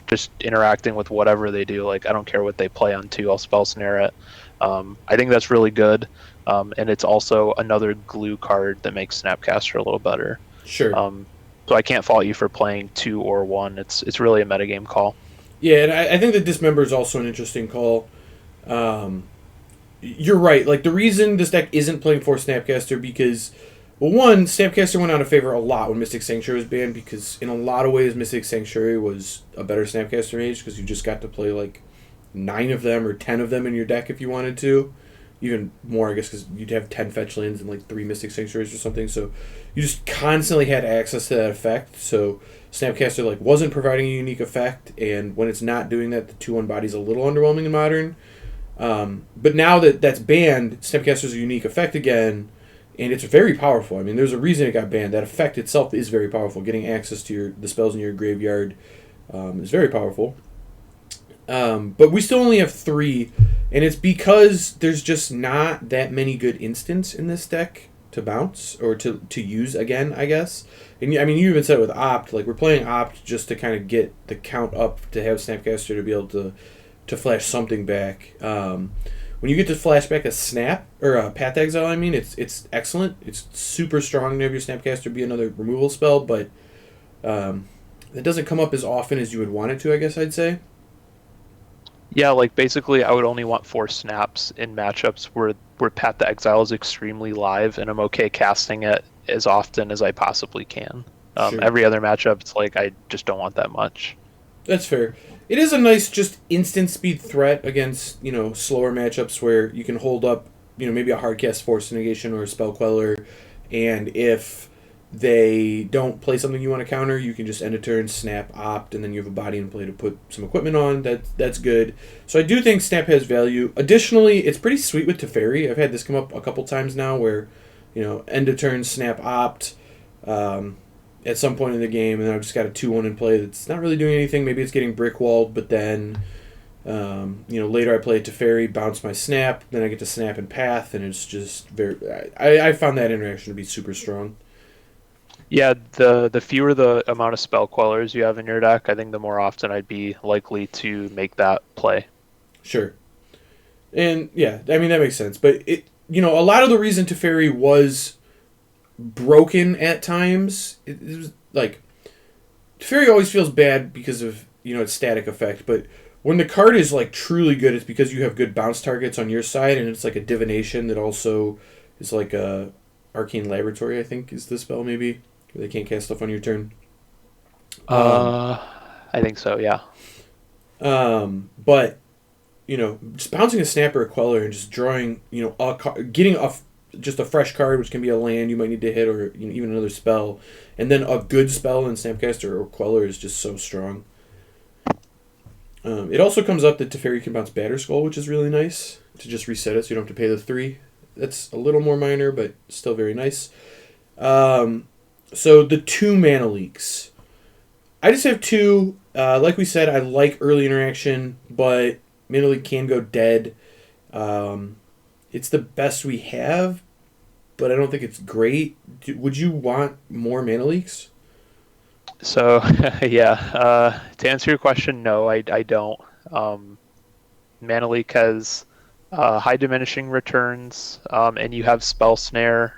just interacting with whatever they do. Like I don't care what they play on 2, I'll spell snare it. I think that's really good. And it's also another glue card that makes Snapcaster a little better. Sure. So I can't fault you for playing 2 or 1. It's really a metagame call. Yeah, and I think that Dismember is also an interesting call. You're right. Like, the reason this deck isn't playing for Snapcaster because, well, one, Snapcaster went out of favor a lot when Mystic Sanctuary was banned because in a lot of ways Mystic Sanctuary was a better Snapcaster mage because you just got to play, like, 9 of them or 10 of them in your deck if you wanted to. Even more, I guess, because you'd have 10 fetch lands and, like, 3 Mystic Sanctuaries or something. So you just constantly had access to that effect. So Snapcaster, like, wasn't providing a unique effect, and when it's not doing that, the 2-1 body's a little underwhelming in Modern. But now that that's banned, Snapcaster's a unique effect again, and it's very powerful. I mean, there's a reason it got banned. That effect itself is very powerful. Getting access to the spells in your graveyard is very powerful. But we still only have 3, and it's because there's just not that many good instants in this deck to bounce, or to use again, I guess. And I mean, you even said it with Opt, like, we're playing Opt just to kind of get the count up to have Snapcaster to be able to flash something back. When you get to flash back a Snap, or a Path Exile, I mean, it's excellent. It's super strong to have your Snapcaster be another removal spell, but it doesn't come up as often as you would want it to, I guess I'd say. Yeah, like basically I would only want 4 snaps in matchups where Path to Exile is extremely live, and I'm okay casting it as often as I possibly can. Sure. Every other matchup, it's like I just don't want that much. That's fair. It is a nice just instant speed threat against, you know, slower matchups where you can hold up, you know, maybe a hardcast Force Negation or a Spell Queller, and if they don't play something you want to counter, you can just end a turn, Snap, Opt, and then you have a body in play to put some equipment on. That's good. So I do think Snap has value. Additionally, it's pretty sweet with Teferi. I've had this come up a couple times now where, you know, end of turn, Snap, Opt at some point in the game, and then I've just got a 2-1 in play that's not really doing anything. Maybe it's getting brickwalled, but then you know, later I play Teferi, bounce my Snap, then I get to Snap and Path, and it's just very... I found that interaction to be super strong. Yeah, the fewer the amount of spell quellers you have in your deck, I think the more often I'd be likely to make that play. Sure. And yeah, I mean, that makes sense. But it, you know, a lot of the reason Teferi was broken at times, it was like, Teferi always feels bad because of, you know, its static effect, but when the card is like truly good, it's because you have good bounce targets on your side, and it's like a divination that also is like a Arcane Laboratory, I think is the spell maybe. They can't cast stuff on your turn. I think so, yeah. But, you know, just bouncing a Snap or a Queller and just drawing, you know, getting just a fresh card, which can be a land you might need to hit, or, you know, even another spell, and then a good spell in Snapcaster or Queller is just so strong. It also comes up that Teferi can bounce Batterskull, which is really nice, to just reset it so you don't have to pay the 3. That's a little more minor, but still very nice. So the 2 mana leaks. I just have 2. Like we said, I like early interaction, but mana leak can go dead. It's the best we have, but I don't think it's great. Would you want more mana leaks? So yeah, to answer your question, no, I don't. Um, Mana Leak has high diminishing returns, and you have Spell Snare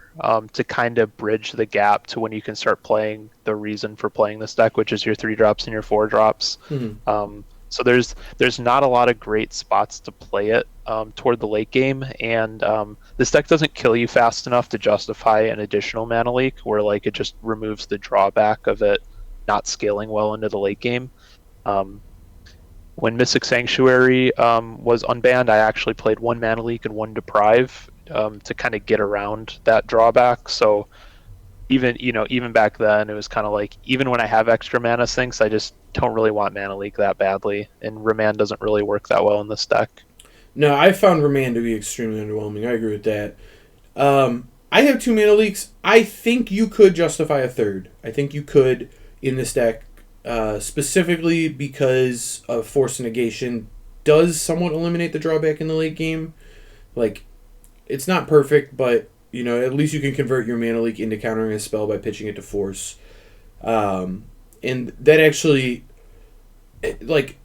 to kind of bridge the gap to when you can start playing the reason for playing this deck, which is your 3 drops and your 4 drops. Hmm. So there's not a lot of great spots to play it toward the late game, and this deck doesn't kill you fast enough to justify an additional Mana Leak, where like it just removes the drawback of it not scaling well into the late game. Um, when Mystic Sanctuary was unbanned, I actually played 1 Mana Leak and 1 Deprive to kind of get around that drawback. So even back then, it was kind of like even when I have extra mana sinks, I just don't really want Mana Leak that badly, and Remand doesn't really work that well in this deck. No, I found Remand to be extremely underwhelming. I agree with that. I have 2 Mana Leaks. I think you could justify a third. I think you could in this deck, specifically because of Force Negation does somewhat eliminate the drawback in the late game. Like, it's not perfect, but at least you can convert your Mana Leak into countering a spell by pitching it to Force. And that actually, like,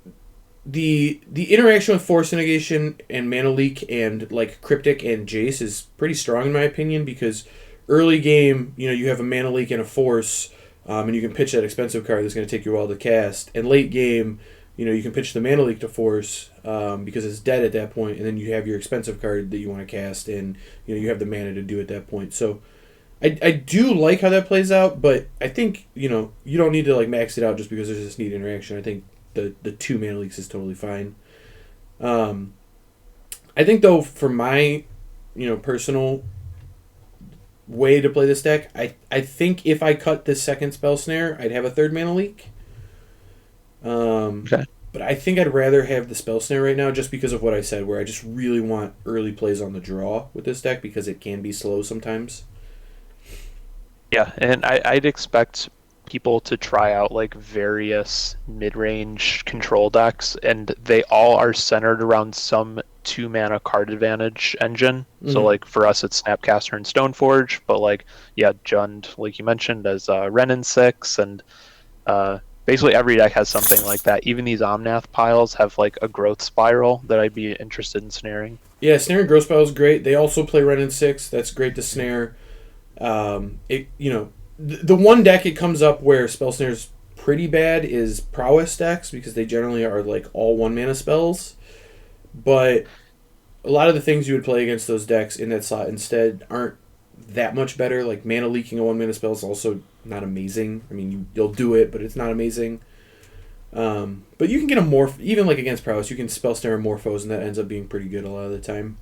the interaction with Force Negation and Mana Leak and like Cryptic and Jace is pretty strong in my opinion, because early game you have a Mana Leak and a Force, and you can pitch that expensive card that's going to take you a while to cast. And late game, you can pitch the Mana Leak to Force, because it's dead at that point, and then you have your expensive card that you want to cast, and you have the mana to do at that point. So I do like how that plays out, but I think you don't need to like max it out just because there's this neat interaction. I think the 2 Mana Leaks is totally fine. I think though, for my personal way to play this deck, I think if I cut this second Spell Snare, I'd have a third Mana Leak. Okay. But I think I'd rather have the Spell Snare right now just because of what I said, where I just really want early plays on the draw with this deck because it can be slow sometimes. Yeah, and I'd expect people to try out like various mid-range control decks, and they all are centered around some 2 mana card advantage engine. So Mhm. like for us, it's Snapcaster and Stoneforge, but like Jund, like you mentioned, as Ren and Six, and basically every deck has something like that. Even these Omnath piles have like a growth spiral that I'd be interested in snaring. Yeah, Snare and Growth Spell is great. They also play Ren and Six. That's great to snare. The one deck it comes up where Spell Snare's pretty bad is Prowess decks, because they generally are like all 1 mana spells. But a lot of the things you would play against those decks in that slot instead aren't that much better. Like mana leaking a 1 mana spell is also not amazing. I mean, you'll do it, but it's not amazing. But you can get a morph, even like against Prowess, you can Spell Snare Morphos, and that ends up being pretty good a lot of the time.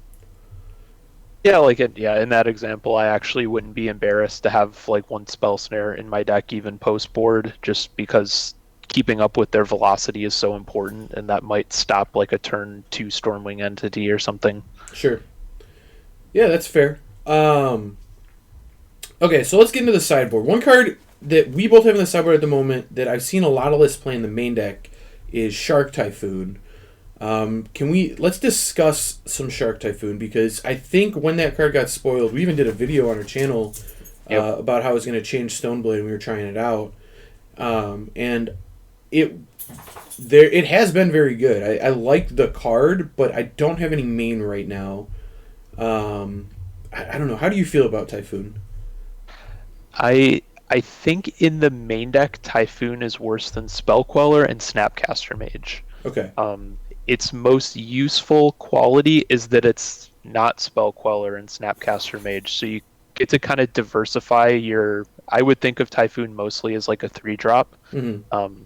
Yeah, in that example, I actually wouldn't be embarrassed to have like 1 Spell Snare in my deck even post board, just because keeping up with their velocity is so important, and that might stop like a turn 2 Stormwing entity or something. Sure. Yeah, that's fair. Okay, so let's get into the sideboard. One card that we both have in the sideboard at the moment that I've seen a lot of lists play in the main deck is Shark Typhoon. Let's discuss some Shark Typhoon, because I think when that card got spoiled, we even did a video on our channel about how it was going to change Stoneblade, and we were trying it out. And it has been very good. I liked the card, but I don't have any main right now. I don't know. How do you feel about Typhoon? I think in the main deck, Typhoon is worse than Spellqueller and Snapcaster Mage. Okay. Its most useful quality is that it's not Spellqueller and Snapcaster Mage, so you get to kind of diversify your. I would think of Typhoon mostly as like a 3-drop. Mm-hmm.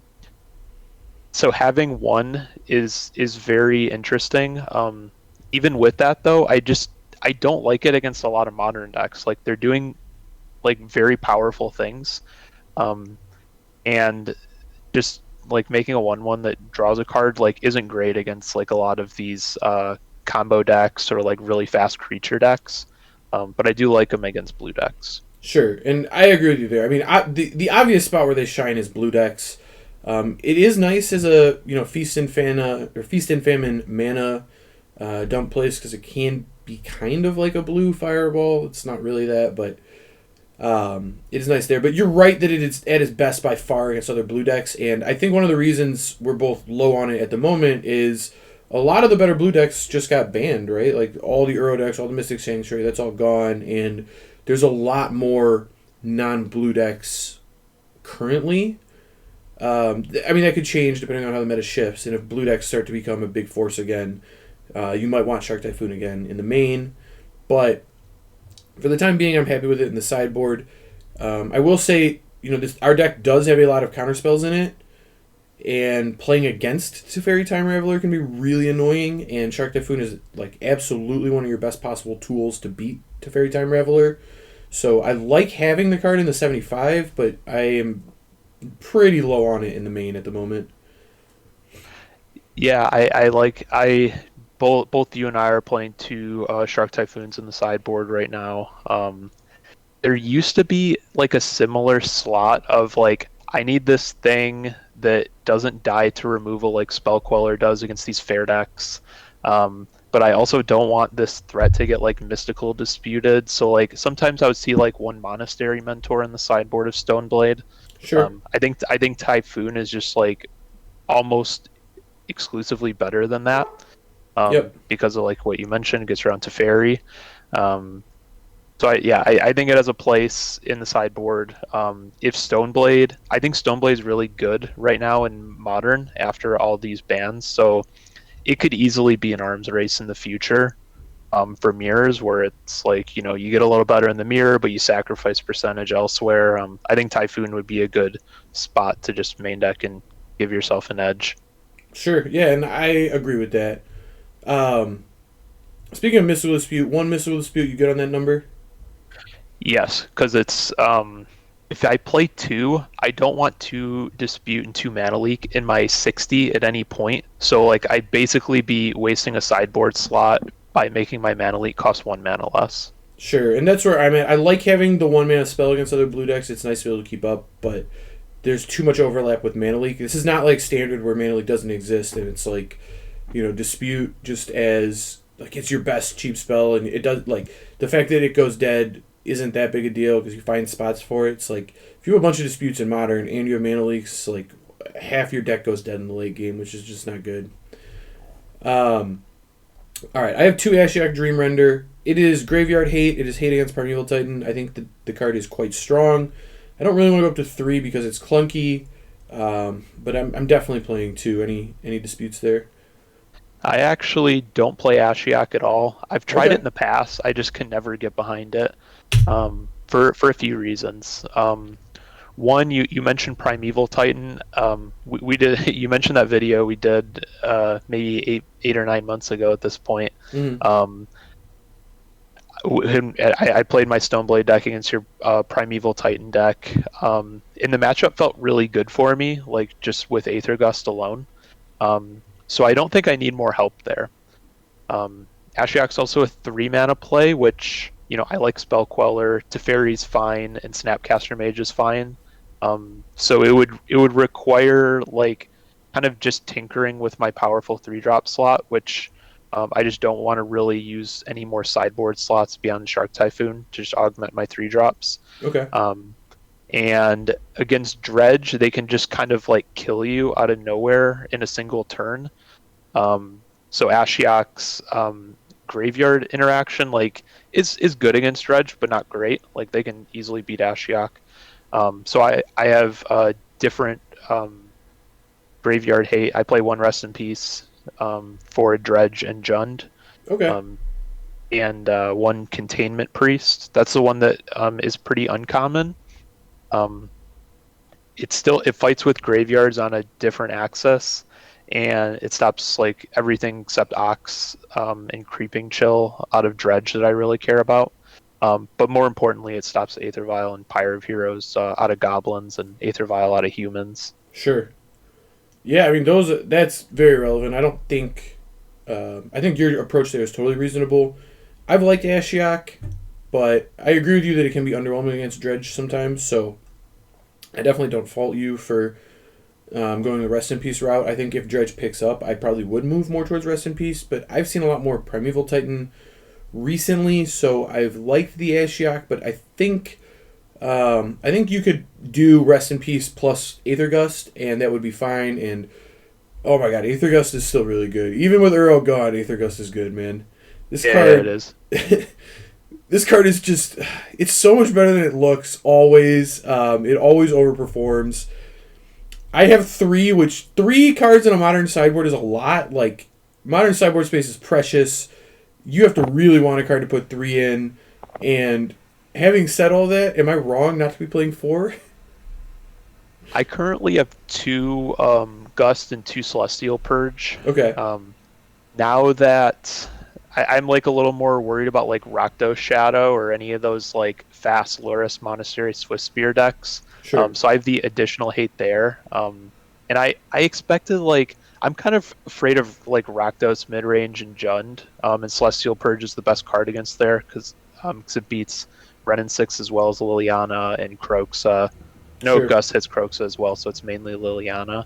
So having one is very interesting. Even with that though, I don't like it against a lot of modern decks. Like they're doing like very powerful things, and just like making a 1/1 that draws a card like isn't great against like a lot of these combo decks or like really fast creature decks. But I do like them against blue decks. Sure, and I agree with you there. I mean, the obvious spot where they shine is blue decks. It is nice as a feast and famine mana dump place, because it can be kind of like a blue fireball. It's not really that, but It is nice there, but you're right that it is at its best by far against other blue decks, and I think one of the reasons we're both low on it at the moment is a lot of the better blue decks just got banned, right? Like all the Uro decks, all the Mystic Sanctuary, that's all gone, and there's a lot more non-blue decks currently. I mean, that could change depending on how the meta shifts, and if blue decks start to become a big force again, you might want Shark Typhoon again in the main, but for the time being, I'm happy with it in the sideboard. I will say, our deck does have a lot of counterspells in it, and playing against Teferi Time Raveler can be really annoying, and Shark Typhoon is like absolutely one of your best possible tools to beat Teferi Time Raveler. So I like having the card in the 75, but I am pretty low on it in the main at the moment. Yeah, both you and I are playing two Shark Typhoons in the sideboard right now. There used to be like a similar slot of like, I need this thing that doesn't die to removal like Spell Queller does against these fair decks. But I also don't want this threat to get like mystical disputed. So like sometimes I would see like one Monastery Mentor in the sideboard of Stoneblade. Sure. I think Typhoon is just like almost exclusively better than that. Because of like what you mentioned, it gets around to Fairy. So I think it has a place in the sideboard. If Stoneblade, I think Stoneblade is really good right now in Modern after all these bans. So it could easily be an arms race in the future for mirrors, where it's like, you get a little better in the mirror, but you sacrifice percentage elsewhere. I think Typhoon would be a good spot to just main deck and give yourself an edge. Sure, yeah, and I agree with that. Speaking of Mystical Dispute, one Mystical Dispute, you good on that number? Yes, because it's if I play two, I don't want to dispute and two mana leak in my 60 at any point. So like I'd basically be wasting a sideboard slot by making my mana leak cost 1 mana less. Sure, and that's where I'm at. I like having the 1 mana spell against other blue decks. It's nice to be able to keep up, but there's too much overlap with mana leak. This is not like Standard where mana leak doesn't exist, and it's like, dispute just as like it's your best cheap spell, and it does like the fact that it goes dead isn't that big a deal because you find spots for it. It's like if you have a bunch of disputes in Modern and you have mana leaks, like half your deck goes dead in the late game, which is just not good. All right, I have 2 Ashiok Dream Render. It is Graveyard Hate. It is hate against Primeval Titan. I think the card is quite strong. I don't really want to go up to 3 because it's clunky, but I'm definitely playing 2. Any disputes there? I actually don't play Ashiok at all. I've tried it in the past. I just can never get behind it for a few reasons. One, you mentioned Primeval Titan. We did. You mentioned that video we did maybe eight or 9 months ago at this point. Mm-hmm. I played my Stoneblade deck against your Primeval Titan deck, and the matchup felt really good for me, like just with Aether Gust alone. So I don't think I need more help there. Ashiok's also a 3 mana play, which I like Spell Queller, Teferi's fine, and Snapcaster Mage is fine. So it would require like kind of just tinkering with my powerful 3-drop slot, which I just don't want to really use any more sideboard slots beyond Shark Typhoon to just augment my 3-drops. Okay. And against Dredge, they can just kind of like kill you out of nowhere in a single turn. So Ashiok's graveyard interaction like is good against Dredge, but not great. Like they can easily beat Ashiok. So I have different graveyard hate. I play 1 Rest in Peace for Dredge and Jund. Okay. And 1 Containment Priest. That's the one that is pretty uncommon. It fights with graveyards on a different axis, and it stops like everything except Ox and Creeping Chill out of Dredge that I really care about. But more importantly, it stops Aether Vial and Pyre of Heroes out of goblins and Aether Vial out of humans. Sure. Yeah, I mean that's very relevant. I don't think I think your approach there is totally reasonable. I've liked Ashiok, but I agree with you that it can be underwhelming against Dredge sometimes, so I definitely don't fault you for going the Rest in Peace route. I think if Dredge picks up, I probably would move more towards Rest in Peace, but I've seen a lot more Primeval Titan recently, so I've liked the Ashiok, but I think I think you could do Rest in Peace plus Aether Gust, and that would be fine. And oh my god, Aether Gust is still really good. Even with Uro gone, Aether Gust is good, man. This card, it is. this card is just, it's so much better than it looks, always. It always overperforms. I have three cards in a Modern sideboard is a lot. Like, Modern sideboard space is precious. You have to really want a card to put 3 in. And having said all that, am I wrong not to be playing 4? I currently have 2 Gust and 2 Celestial Purge. Okay. Now that I'm like a little more worried about like Rakdos Shadow or any of those like fast Loris Monastery Swift Spear decks. Sure. So I have the additional hate there. And I expected like I'm kind of afraid of like Rakdos midrange and Jund. And Celestial Purge is the best card against there because it beats Renin 6 as well as Liliana and Croxa. Sure. Gust hits Croxa as well, so it's mainly Liliana.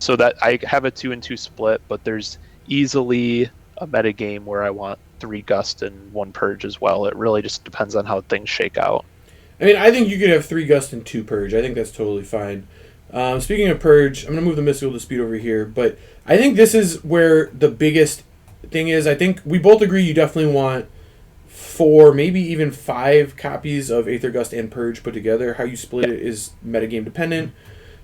So that I have a 2-2 split, but there's easily a meta game where I want 3 Gust and 1 Purge as well. It really just depends on how things shake out. I mean, I think you could have 3 Gust and 2 Purge. I think that's totally fine. Speaking of Purge, I'm going to move the Mystical Dispute over here, but I think this is where the biggest thing is. I think we both agree you definitely want 4, maybe even 5 copies of Aether Gust and Purge put together. How you split it is metagame dependent.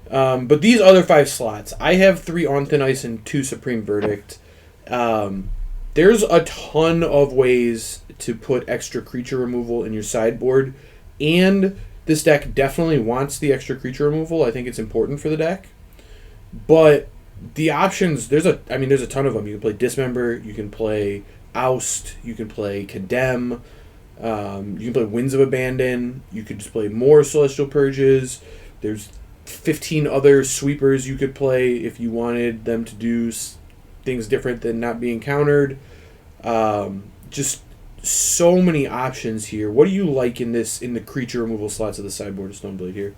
But these other 5 slots, I have 3 On Thin Ice and 2 Supreme Verdict. There's a ton of ways to put extra creature removal in your sideboard, and this deck definitely wants the extra creature removal. I think it's important for the deck. But the options, there's a ton of them. You can play Dismember, you can play Oust, you can play Condemn, you can play Winds of Abandon, you could just play more Celestial Purges. There's 15 other sweepers you could play if you wanted them to do things different than not being countered. Just so many options here. What do you like in the creature removal slots of the sideboard of Stoneblade here?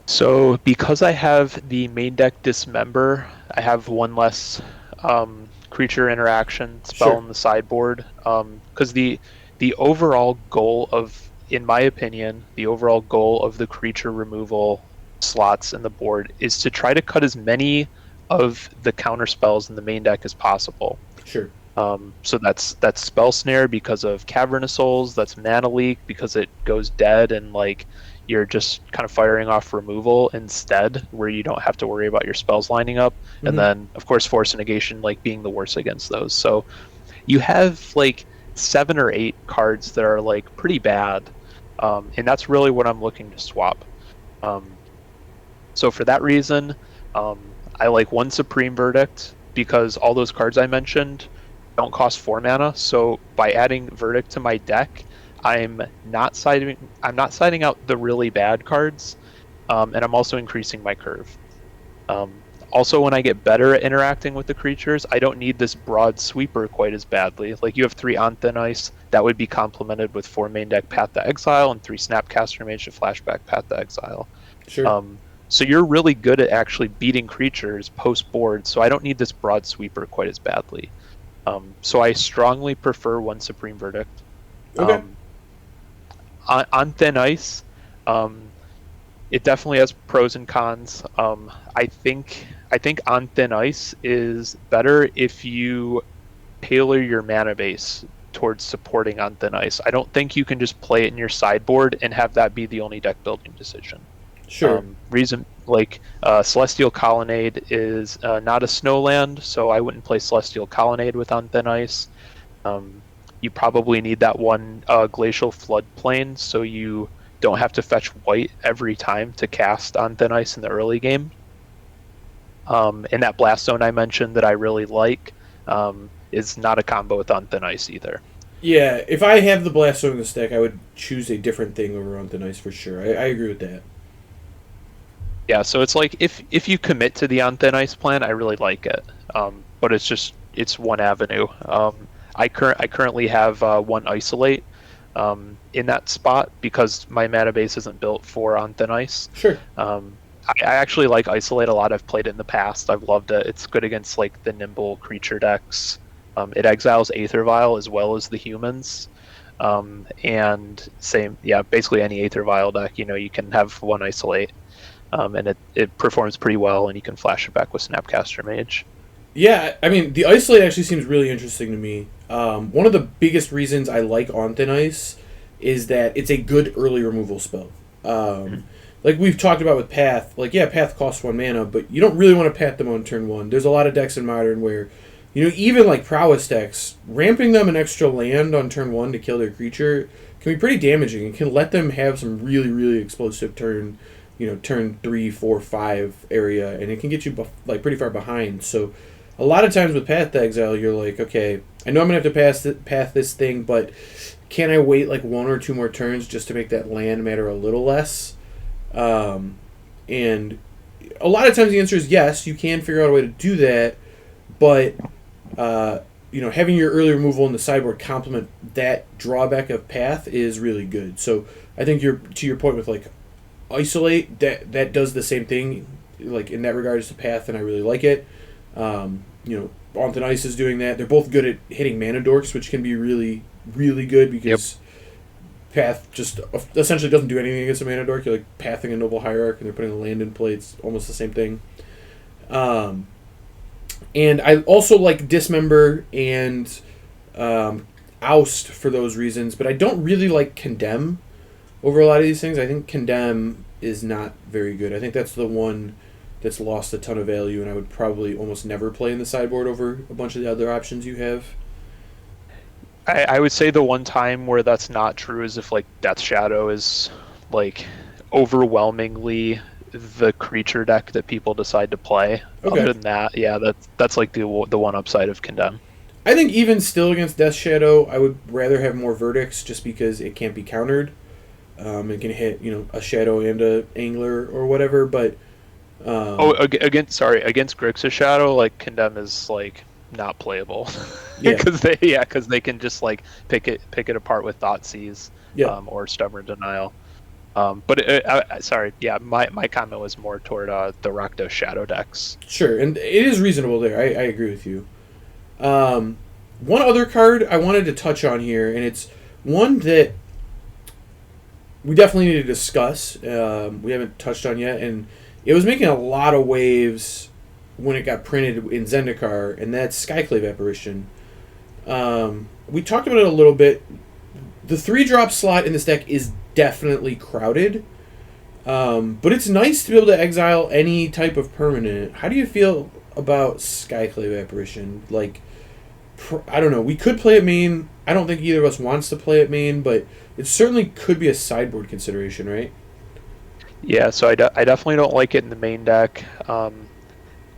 So because I have the main deck Dismember, I have 1 less creature interaction spell in the sideboard. Because the overall goal of, in my opinion, the overall goal of the creature removal slots in the board is to try to cut as many of the counter spells in the main deck as possible. Sure. So that's Spell Snare because of Cavern of Souls, that's Mana Leak because it goes dead and like you're just kind of firing off removal instead, where you don't have to worry about your spells lining up. Mm-hmm. And then of course Force Negation like being the worst against those. So you have like 7 or 8 cards that are like pretty bad. And that's really what I'm looking to swap. So for that reason, I like 1 Supreme Verdict because all those cards I mentioned don't cost 4 mana. So by adding Verdict to my deck, I'm not siding out the really bad cards, and I'm also increasing my curve. Also, when I get better at interacting with the creatures, I don't need this broad sweeper quite as badly. Like you have 3 On Thin Ice, that would be complemented with 4 main deck Path to Exile and 3 Snapcaster Mage to Flashback Path to Exile. Sure. So you're really good at actually beating creatures post-board, so I don't need this broad sweeper quite as badly. So I strongly prefer 1 Supreme Verdict. Okay. On Thin Ice, it definitely has pros and cons. I think On Thin Ice is better if you tailor your mana base towards supporting On Thin Ice. I don't think you can just play it in your sideboard and have that be the only deck building decision. Sure. Reason like Celestial Colonnade is not a snowland, so I wouldn't play Celestial Colonnade with On Thin Ice. You probably need that 1 Glacial Floodplain, so you don't have to fetch white every time to cast On Thin Ice in the early game. And that Blast Zone I mentioned that I really like is not a combo with On Thin Ice either. Yeah, if I have the Blast Zone in the stack, I would choose a different thing over On Thin Ice for sure. I agree with that. Yeah, so it's like if you commit to the On Thin Ice plan, I really like it. But it's one avenue. I currently have 1 Isolate in that spot because my mana base isn't built for On Thin Ice. Sure. I actually like Isolate a lot. I've played it in the past. I've loved it. It's good against like the nimble creature decks. It exiles Aether Vial as well as the humans. And same, yeah, basically any Aether Vial deck, you can have one Isolate, and it performs pretty well, and you can flash it back with Snapcaster Mage. Yeah, I mean, the Isolate actually seems really interesting to me. One of the biggest reasons I like On Thin Ice is that it's a good early removal spell. Like we've talked about with Path, like, yeah, Path costs 1 mana, but you don't really want to Path them on turn 1. There's a lot of decks in Modern where, even like Prowess decks, ramping them an extra land on turn 1 to kill their creature can be pretty damaging and can let them have some really, really explosive turn 3, 4, 5 area, and it can get you like pretty far behind. So a lot of times with Path to Exile, you're like, okay, I know I'm going to have to path this thing, but can I wait like 1 or 2 more turns just to make that land matter a little less? And a lot of times the answer is yes, you can figure out a way to do that, but having your early removal in the sideboard complement that drawback of Path is really good. So I think to your point with like Isolate, that does the same thing, like in that regard as to Path, and I really like it. On Thin Ice is doing that. They're both good at hitting mana dorks, which can be really, really good because Path just essentially doesn't do anything against a mana dork. You're like pathing a Noble Hierarch, and they're putting a land in play. It's almost the same thing. And I also like Dismember and Oust for those reasons, but I don't really like Condemn over a lot of these things. I think Condemn is not very good. I think that's the one that's lost a ton of value, and I would probably almost never play in the sideboard over a bunch of the other options you have. I would say the one time where that's not true is if like Death Shadow is like overwhelmingly the creature deck that people decide to play. Okay. Other than that, yeah, that's like the one upside of Condemn. I think even still against Death Shadow, I would rather have more Verdicts just because it can't be countered. It can hit a Shadow and a Angler or whatever, but against Grixis Shadow, like Condemn is like not playable because they can just like pick it apart with Thoughtseize, or Stubborn Denial. Sorry, yeah, my comment was more toward the Rakdos Shadow decks. Sure, and it is reasonable there. I agree with you. One other card I wanted to touch on here, and it's one that we definitely need to discuss. We haven't touched on yet, and it was making a lot of waves when it got printed in Zendikar, and that's Skyclave Apparition. We talked about it a little bit. The 3-drop slot in this deck is definitely crowded, but it's nice to be able to exile any type of permanent. How do you feel about Skyclave Apparition? Like, I don't know. We could play it main. I don't think either of us wants to play it main, but it certainly could be a sideboard consideration, right? Yeah, so I definitely don't like it in the main deck.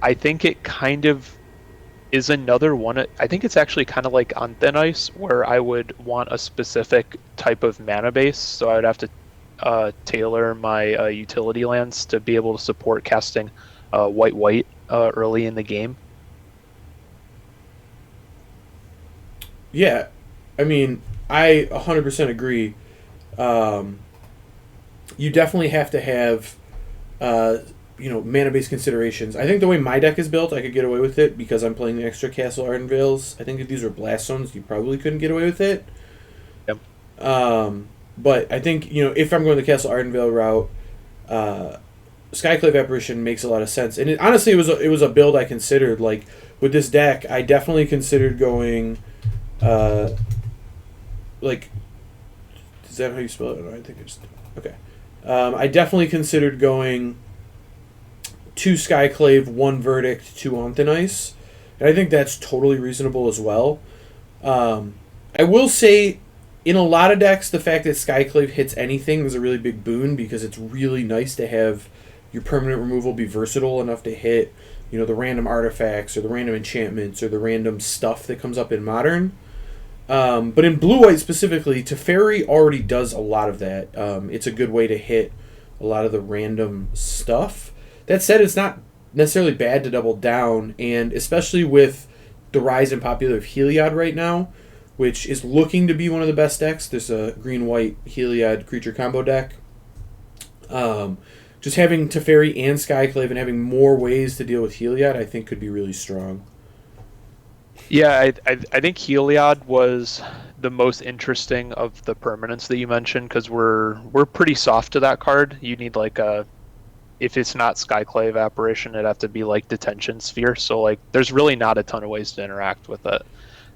I think it kind of is another one. I think it's actually kind of like on Thin Ice, where I would want a specific type of mana base, so I would have to tailor my utility lands to be able to support casting white early in the game. Yeah, I mean, I 100% agree. You definitely have to have mana-based considerations. I think the way my deck is built, I could get away with it because I'm playing the extra Castle Ardenvales. I think if these were Blast Zones, you probably couldn't get away with it. Yep. But I think, if I'm going the Castle Ardenvale route, Skyclave Apparition makes a lot of sense. And honestly, it was a build I considered. Like, with this deck, I definitely considered going, is that how you spell it? No, I think it's... Okay. I definitely considered going 2 Skyclave, 1 Verdict, 2 On Thin Ice. And I think that's totally reasonable as well. I will say, in a lot of decks, the fact that Skyclave hits anything is a really big boon because it's really nice to have your permanent removal be versatile enough to hit, the random artifacts or the random enchantments or the random stuff that comes up in Modern. But in Blue-White specifically, Teferi already does a lot of that. It's a good way to hit a lot of the random stuff. That said, it's not necessarily bad to double down, and especially with the rise in popular of Heliod right now, which is looking to be one of the best decks. There's a green-white Heliod creature combo deck. Just having Teferi and Skyclave and having more ways to deal with Heliod, I think, could be really strong. Yeah, I think Heliod was the most interesting of the permanents that you mentioned because we're pretty soft to that card. You need like a if it's not Skyclave apparition, it'd have to be like Detention Sphere. So like, there's really not a ton of ways to interact with it.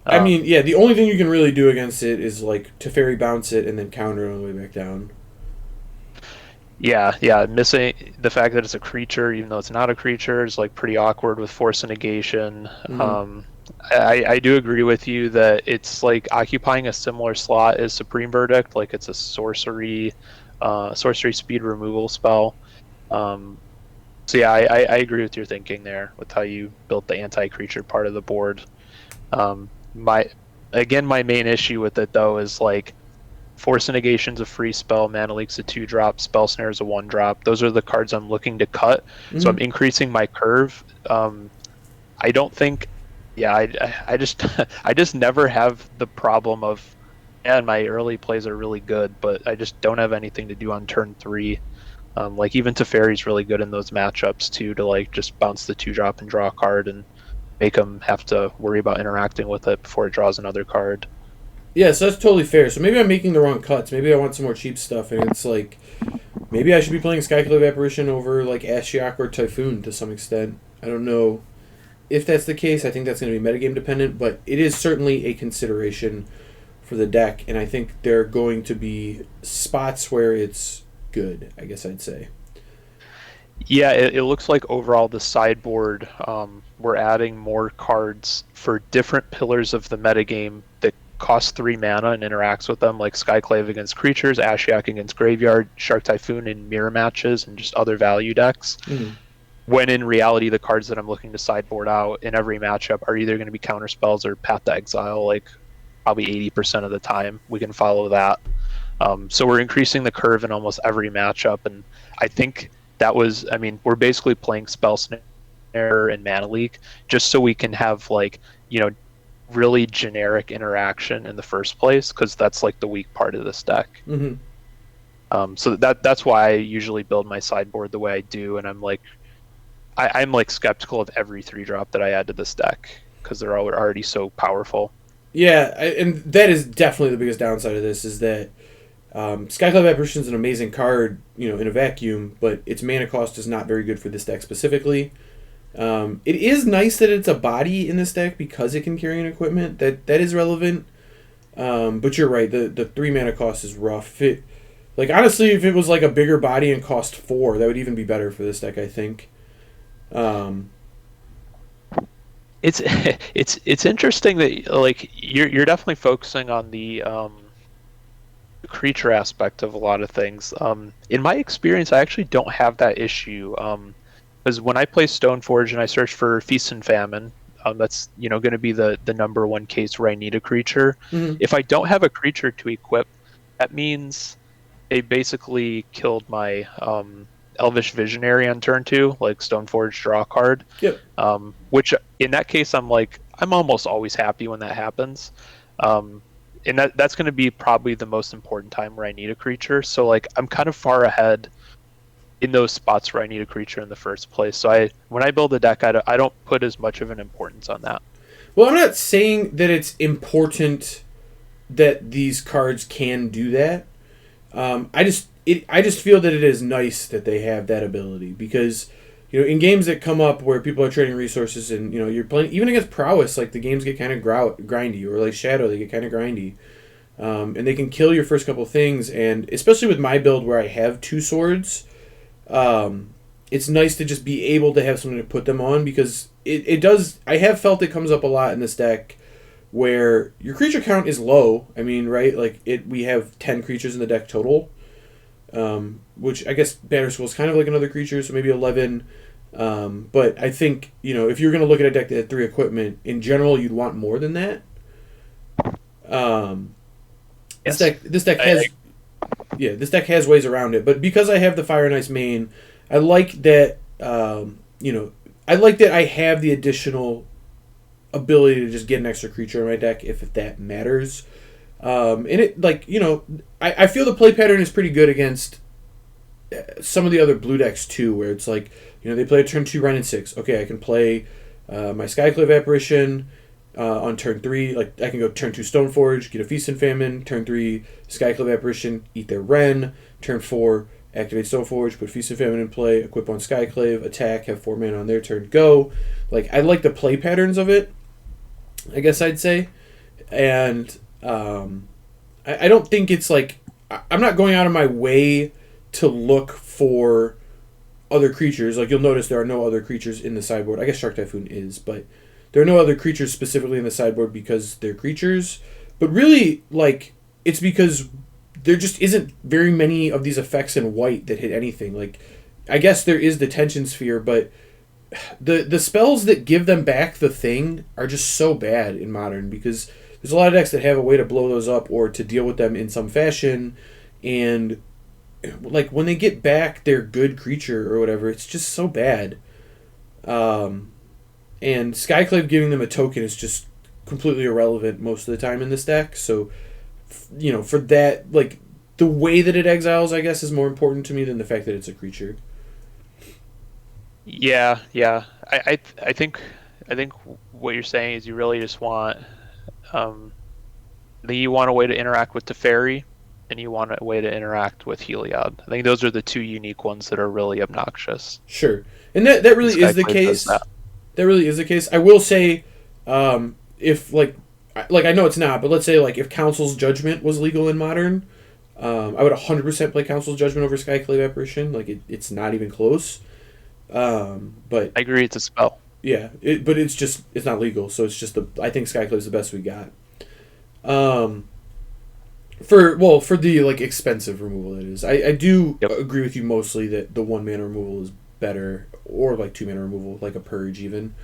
I mean, Um, yeah, the only thing you can really do against it is like Teferi bounce it and then counter it on the way back down. yeah, missing the fact that it's a creature, even though it's not a creature, is like pretty awkward with Force and Negation. Mm-hmm. I do agree with you that it's like occupying a similar slot as Supreme Verdict, like it's a sorcery speed removal spell. Um, so yeah, I agree with your thinking there with how you built the anti-creature part of the board. My my main issue with it though is like Force and Negation's a free spell, Mana Leak's a 2-drop, Spell Snare's a 1-drop. Those are the cards I'm looking to cut. So I'm Mm-hmm. increasing my curve. I don't think, yeah, I just I just never have the problem of, and my early plays are really good, but I just don't have anything to do on turn 3. Like even Teferi's really good in those matchups too, to like just bounce the 2-drop and draw a card and make them have to worry about interacting with it before it draws another card. Yeah, so that's totally fair. So maybe I'm making the wrong cuts. Maybe I want some more cheap stuff, and it's like maybe I should be playing Skyclave Apparition over like Ashiok or Typhoon to some extent. I don't know if that's the case. I think that's going to be metagame dependent, but it is certainly a consideration for the deck, and I think there are going to be spots where it's good, I guess I'd say. Yeah, it looks like overall the sideboard, we're adding more cards for different pillars of the metagame that cost 3 mana and interacts with them, like Skyclave against creatures, Ashiok against graveyard, Shark Typhoon in mirror matches, and just other value decks. Mm-hmm. When in reality, the cards that I'm looking to sideboard out in every matchup are either going to be counter spells or Path to Exile, like probably 80% of the time. We can follow that. So we're increasing the curve in almost every matchup, and I think that was, I mean, we're basically playing Spell Snare and Mana Leak just so we can have like, really generic interaction in the first place, because that's like the weak part of this deck. Mm-hmm. So that's why I usually build my sideboard the way I do, and I'm like, I'm like skeptical of every 3-drop that I add to this deck because they're already so powerful. Yeah, and that is definitely the biggest downside of this is that Skyclave Apparition is an amazing card, in a vacuum, but its mana cost is not very good for this deck specifically. It is nice that it's a body in this deck because it can carry an equipment. That is relevant. But you're right, the 3 mana cost is rough. Honestly, if it was like a bigger body and cost 4, that would even be better for this deck, I think. It's interesting that like you're definitely focusing on the creature aspect of a lot of things. In my experience, I actually don't have that issue. Because when I play Stoneforge and I search for Feast and Famine, that's going to be the number one case where I need a creature. Mm-hmm. If I don't have a creature to equip, that means they basically killed my Elvish Visionary on turn 2, like Stoneforge draw a card. Yep. Which in that case, I'm almost always happy when that happens. And that's going to be probably the most important time where I need a creature. So like I'm kind of far ahead in those spots where I need a creature in the first place. So when I build a deck, I don't put as much of an importance on that. Well, I'm not saying that it's important that these cards can do that. I just feel that it is nice that they have that ability because, in games that come up where people are trading resources and, you're playing, even against prowess, like the games get kind of grindy, or like Shadow, they get kind of grindy. And they can kill your first couple things, and especially with my build where I have 2 swords, it's nice to just be able to have something to put them on because it does. I have felt it comes up a lot in this deck where your creature count is low. I mean, right? Like we have 10 creatures in the deck total, which I guess Batterskull is kind of like another creature, so maybe 11. But I think if you're going to look at a deck that had 3 equipment, in general, you'd want more than that. Yes. This deck has. Yeah, this deck has ways around it, but because I have the Fire and Ice main, I like that. I like that I have the additional ability to just get an extra creature in my deck if that matters. And it I feel the play pattern is pretty good against some of the other blue decks too, where it's like they play a turn 2 Renin 6. Okay, I can play my Skyclave Apparition on turn 3. Like, I can go turn 2 Stoneforge, get a Feast and Famine. Turn 3 Skyclave Apparition, eat their Wren. Turn 4 activate Stoneforge, put Feast and Famine in play, equip on Skyclave, attack, have 4 mana on their turn, go. Like, I like the play patterns of it, I guess I'd say. And I don't think it's like... I'm not going out of my way to look for other creatures. Like, you'll notice there are no other creatures in the sideboard. I guess Shark Typhoon is, but there are no other creatures specifically in the sideboard because they're creatures. But really, like, it's because there just isn't very many of these effects in white that hit anything. Like, I guess there is the Tension Sphere, but the spells that give them back the thing are just so bad in Modern, because there's a lot of decks that have a way to blow those up or to deal with them in some fashion, and like when they get back their good creature or whatever, it's just so bad. And Skyclave giving them a token is just completely irrelevant most of the time in this deck. So, you know, for that, like, the way that it exiles, I guess, is more important to me than the fact that it's a creature. Yeah. I think what you're saying is you really just want you want a way to interact with Teferi, and you want a way to interact with Heliod. I think those are the two unique ones that are really obnoxious. Sure, and that really is the case. That really is the case. I will say, if like I know it's not, but let's say like if Council's Judgment was legal in Modern, I would 100% play Council's Judgment over Skyclave Apparition. Like it's not even close. But I agree, it's a spell. Yeah, but it's not legal, so it's just I think Skyclave's the best we got. For the like expensive removal, that is. I do agree with you mostly that the 1 mana removal is better, or like 2 mana removal, like a Purge even.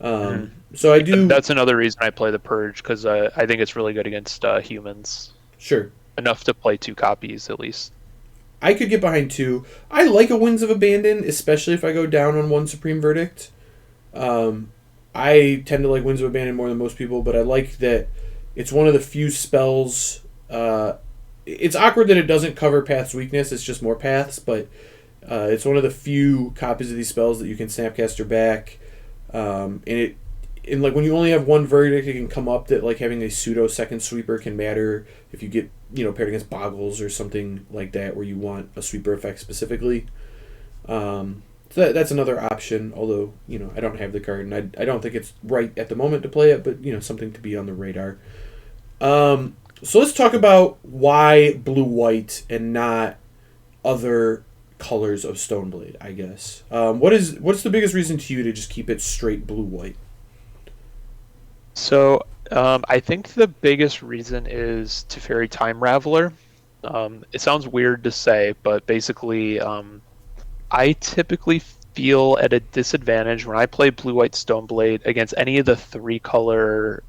So I do. That's another reason I play the Purge, because I think it's really good against humans. Sure. Enough to play 2 copies at least. I could get behind 2. I like a Winds of Abandon, especially if I go down on 1 Supreme Verdict. I tend to like Winds of Abandon more than most people, but I like that it's one of the few spells. It's awkward that it doesn't cover Path's weakness, it's just more Paths, but it's one of the few copies of these spells that you can Snapcaster back. And like when you only have 1 Verdict, it can come up that like having a pseudo second sweeper can matter if you get, you know, paired against Boggles or something like that where you want a sweeper effect specifically. So that's another option, although, you know, I don't have the card, and I don't think it's right at the moment to play it, but, you know, something to be on the radar. So let's talk about why blue-white and not other colors of Stoneblade, I guess. What's the biggest reason to you to just keep it straight blue-white? So, I think the biggest reason is Teferi Time Raveler. It sounds weird to say, but basically, I typically feel at a disadvantage when I play blue-white Stoneblade against any of the 3-color,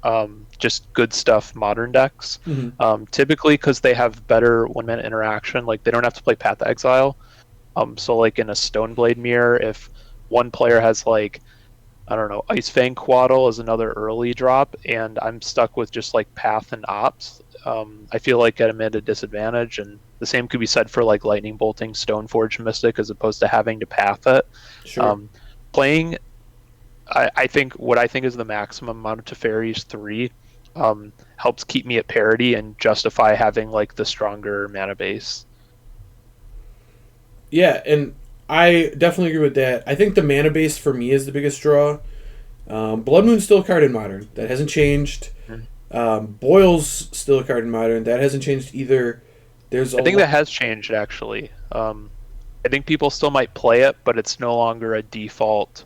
just good stuff Modern decks. Mm-hmm. Typically because they have better 1-mana interaction, like they don't have to play Path Exile. So like in a Stoneblade mirror, if one player has like, I don't know, Ice Fang Quaddle as another early drop, and I'm stuck with just like Path and Ops, I feel like I'm at a disadvantage, and the same could be said for like Lightning Bolting Stoneforge Mystic as opposed to having to path it. Sure. Playing, I think what I think is the maximum amount of Teferi's 3 helps keep me at parity and justify having like the stronger mana base. Yeah, and I definitely agree with that. I think the mana base for me is the biggest draw. Blood Moon's still a card in Modern. That hasn't changed. Boil's still a card in Modern. That hasn't changed either. I think that has changed, actually. I think people still might play it, but it's no longer a default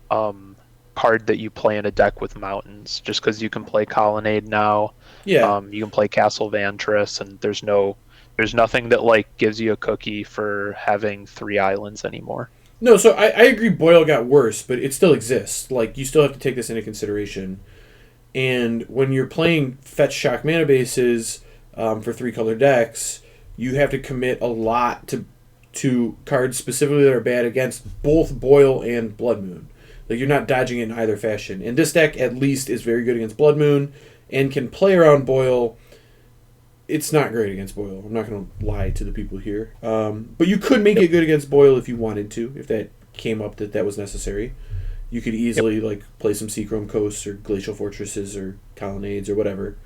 card that you play in a deck with mountains, just because you can play Colonnade now. Yeah. You can play Castle Vantress, and there's nothing that like gives you a cookie for having 3 islands anymore. No, so I agree Boil got worse, but it still exists. Like, you still have to take this into consideration. And when you're playing fetch shock mana bases for 3-color decks, you have to commit a lot to cards specifically that are bad against both Boil and Blood Moon. Like, you're not dodging it in either fashion. And this deck, at least, is very good against Blood Moon and can play around Boil. It's not great against Boil. I'm not going to lie to the people here. But you could make it good against Boil if you wanted to, if that came up that was necessary. you could easily like play some Seachrome Coasts or Glacial Fortresses or Colonnades or whatever.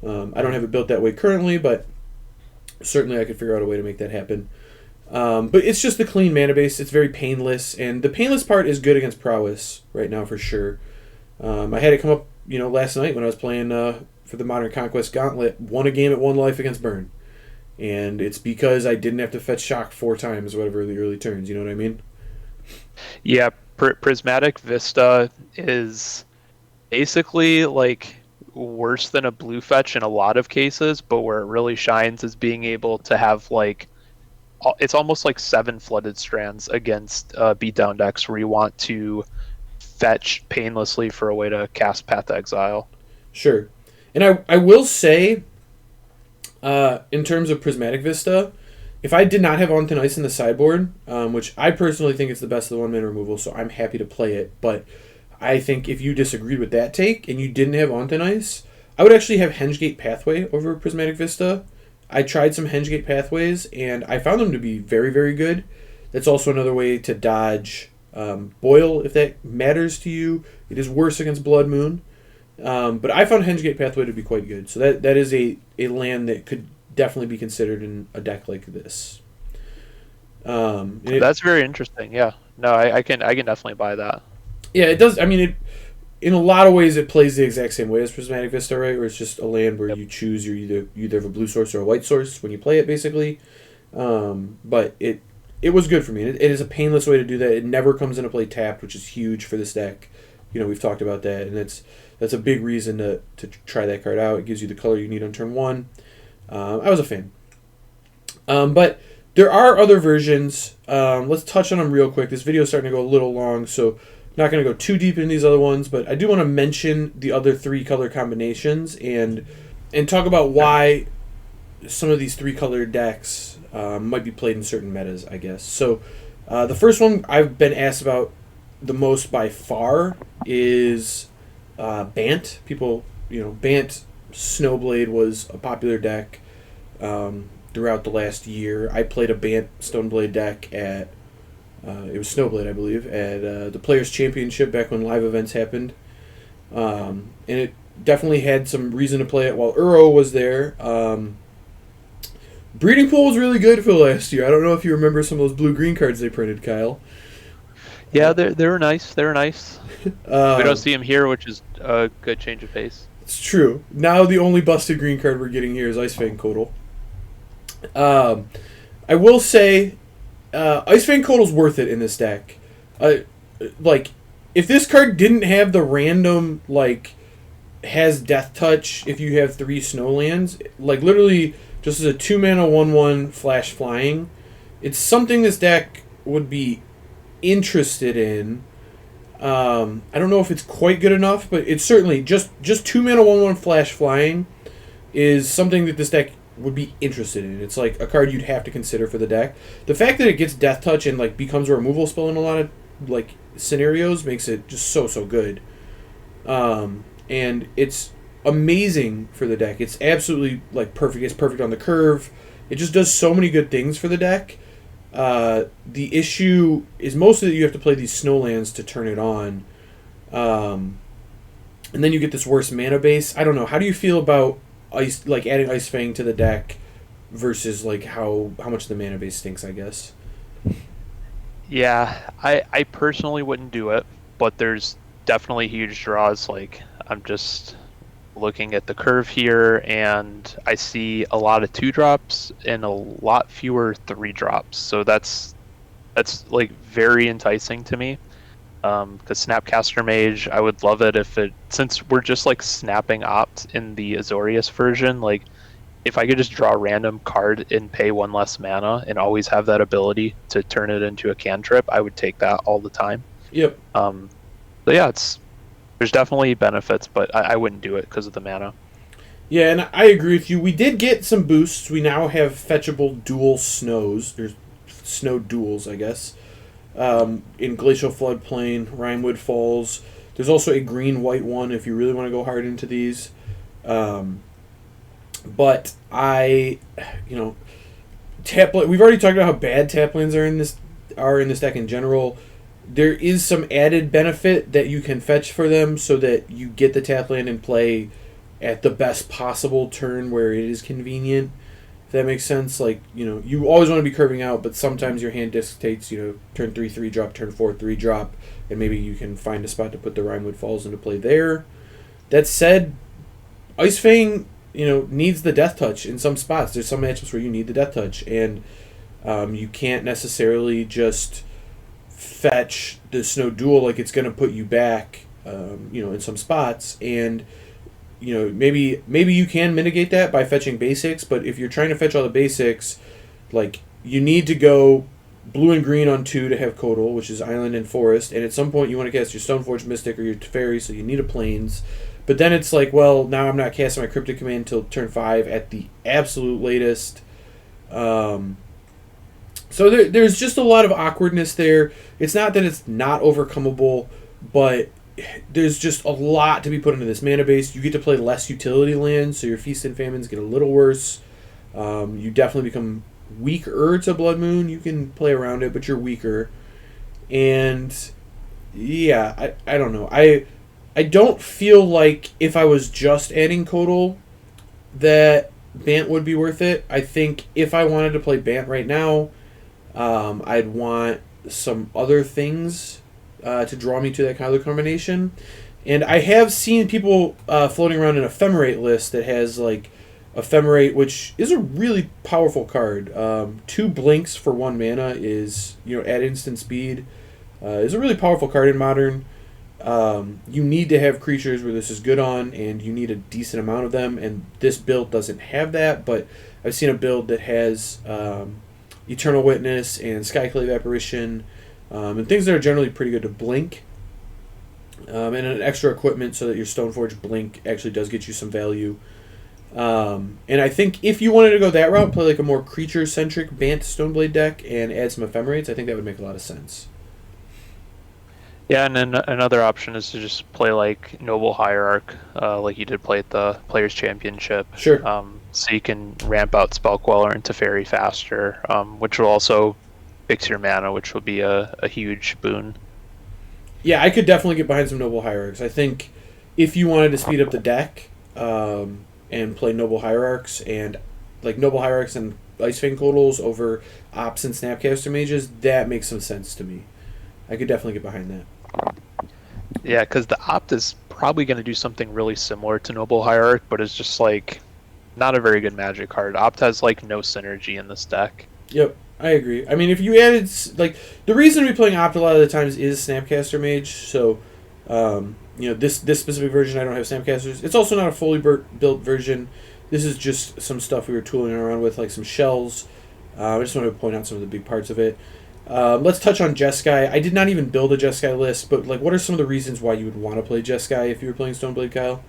I don't have it built that way currently, but certainly I could figure out a way to make that happen. But it's just the clean mana base. It's very painless, and the painless part is good against prowess right now for sure. I had it come up, last night when I was playing for the Modern Conquest Gauntlet. Won a game at 1 life against Burn, and it's because I didn't have to fetch shock 4 times, whatever the early turns. You know what I mean? Yeah, Prismatic Vista is basically like worse than a blue fetch in a lot of cases, but where it really shines is being able to have like it's almost like 7 flooded strands against beatdown decks where you want to fetch painlessly for a way to cast Path to Exile. Sure. And I will say, in terms of Prismatic Vista, if I did not have On Thin Ice in the sideboard, which I personally think is the best of the 1-mana removal, so I'm happy to play it, but I think if you disagreed with that take and you didn't have On Thin Ice, I would actually have Hengegate Pathway over Prismatic Vista. I tried some Hengegate Pathways, and I found them to be very, very good. That's also another way to dodge Boil, if that matters to you. It is worse against Blood Moon. But I found Hengegate Pathway to be quite good. So that is a land that could definitely be considered in a deck like this. That's very interesting, yeah. No, I can definitely buy that. Yeah, it does. I mean, in a lot of ways, it plays the exact same way as Prismatic Vista, right? Where it's just a land where you choose you either have a blue source or a white source when you play it, basically. But it was good for me. It is a painless way to do that. It never comes into play tapped, which is huge for this deck. We've talked about that, and that's a big reason to try that card out. It gives you the color you need on turn 1. I was a fan. But there are other versions. Let's touch on them real quick. This video is starting to go a little long, so not going to go too deep in these other ones, but I do want to mention the other 3 color combinations and talk about why some of these 3 color decks might be played in certain metas, I guess. So the first one I've been asked about the most by far is Bant. People, Bant Snowblade was a popular deck throughout the last year. I played a Bant Stoneblade deck at it was Snowblade, I believe, at the Players' Championship back when live events happened. And it definitely had some reason to play it while Uro was there. Breeding Pool was really good for last year. I don't know if you remember some of those blue-green cards they printed, Kyle. Yeah, they were nice. They were nice. We don't see them here, which is a good change of pace. It's true. Now the only busted green card we're getting here is Icefang Kotal. I will say Icefang Kotal's worth it in this deck. If this card didn't have the random, has Death Touch if you have 3 Snowlands, literally just as a 2-mana 1/1 flash flying, it's something this deck would be interested in. I don't know if it's quite good enough, but it's certainly just 2-mana 1/1 flash flying is something that this deck would be interested in. It's like a card you'd have to consider for the deck. The fact that it gets Death Touch and becomes a removal spell in a lot of scenarios makes it just so good. And it's amazing for the deck. It's absolutely perfect. It's perfect on the curve. It just does so many good things for the deck. The issue is mostly that you have to play these Snowlands to turn it on. And then you get this worse mana base. I don't know. How do you feel about adding Icefang to the deck versus how much the mana base stinks, I guess? Yeah, I personally wouldn't do it, but there's definitely huge draws. I'm just looking at the curve here, and I see a lot of 2-drops and a lot fewer 3-drops. So that's very enticing to me. Because Snapcaster Mage, I would love it since we're just snapping opt in the Azorius version, if I could just draw a random card and pay 1 less mana and always have that ability to turn it into a cantrip, I would take that all the time. Yep. So yeah, there's definitely benefits, but I wouldn't do it because of the mana. Yeah, and I agree with you. We did get some boosts. We now have fetchable dual snows. There's snow duels, I guess. In Glacial Floodplain, Rhinewood Falls. There's also a green-white one if you really want to go hard into these. But we've already talked about how bad tap lands are in this deck in general. there is some added benefit that you can fetch for them so that you get the tap land and play at the best possible turn where it is convenient. If that makes sense. Like, you always want to be curving out, but sometimes your hand dictates, turn 3 3 drop, turn 4 3 drop, and maybe you can find a spot to put the Rimewood Falls into play there. That said, Ice Fang, needs the Death Touch in some spots. There's some matchups where you need the Death Touch, and you can't necessarily just fetch the Snow Duel like it's going to put you back, in some spots. And, maybe you can mitigate that by fetching basics, but if you're trying to fetch all the basics, like, you need to go blue and green on 2 to have Codal, which is Island and Forest, and at some point you want to cast your Stoneforge Mystic or your Teferi, so you need a Plains. But then it's like, well, now I'm not casting my Cryptic Command until turn 5 at the absolute latest. So there's just a lot of awkwardness there. It's not that it's not overcomable, but there's just a lot to be put into this mana base. You get to play less utility lands, so your Feast and Famines get a little worse. You definitely become weaker to Blood Moon. You can play around it, but you're weaker. And yeah, I don't know. I don't feel like if I was just adding Codal that Bant would be worth it. I think if I wanted to play Bant right now, I'd want some other things to draw me to that color combination. And I have seen people floating around an Ephemerate list that has like Ephemerate, which is a really powerful card. 2 blinks for 1 mana is, at instant speed, is a really powerful card in Modern. You need to have creatures where this is good on, and you need a decent amount of them, and this build doesn't have that, but I've seen a build that has Eternal Witness and Skyclave Apparition, and things that are generally pretty good to blink, and an extra equipment so that your Stoneforge Blink actually does get you some value. And I think if you wanted to go that route, play like a more creature-centric Bant Stoneblade deck and add some Ephemerates, I think that would make a lot of sense. Yeah, and then another option is to just play like Noble Hierarch, like you did play at the Players' Championship. Sure. So you can ramp out Spellqueller and Teferi faster, which will also fix your mana, which will be a huge boon. Yeah, I could definitely get behind some Noble Hierarchs. I think if you wanted to speed up the deck and play Noble Hierarchs and Ice Fang Codals over Ops and Snapcaster Mages, that makes some sense to me. I could definitely get behind that. Yeah, because the Opt is probably going to do something really similar to Noble Hierarch, but it's just like not a very good Magic card. Opt has like no synergy in this deck. Yep, I agree. I mean, if you added the reason we're playing Opt a lot of the times is Snapcaster Mage. So, this specific version I don't have Snapcasters. It's also not a fully built version. This is just some stuff we were tooling around with, like some shells. I just wanted to point out some of the big parts of it. Let's touch on Jeskai. I did not even build a Jeskai list, but what are some of the reasons why you would want to play Jeskai if you were playing Stoneblade, Kyle?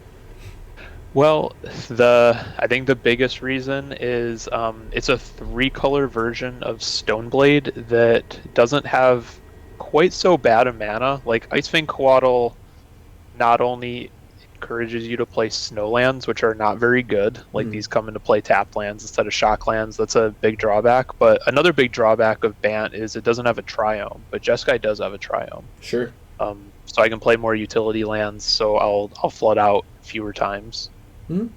Well, I think the biggest reason is it's a 3-color version of Stoneblade that doesn't have quite so bad a mana. Like Icefang Coatl not only encourages you to play Snowlands, which are not very good. Like these come into play tap lands instead of shock lands. That's a big drawback. But another big drawback of Bant is it doesn't have a Triome, but Jeskai does have a Triome. Sure. So I can play more utility lands, so I'll flood out fewer times. And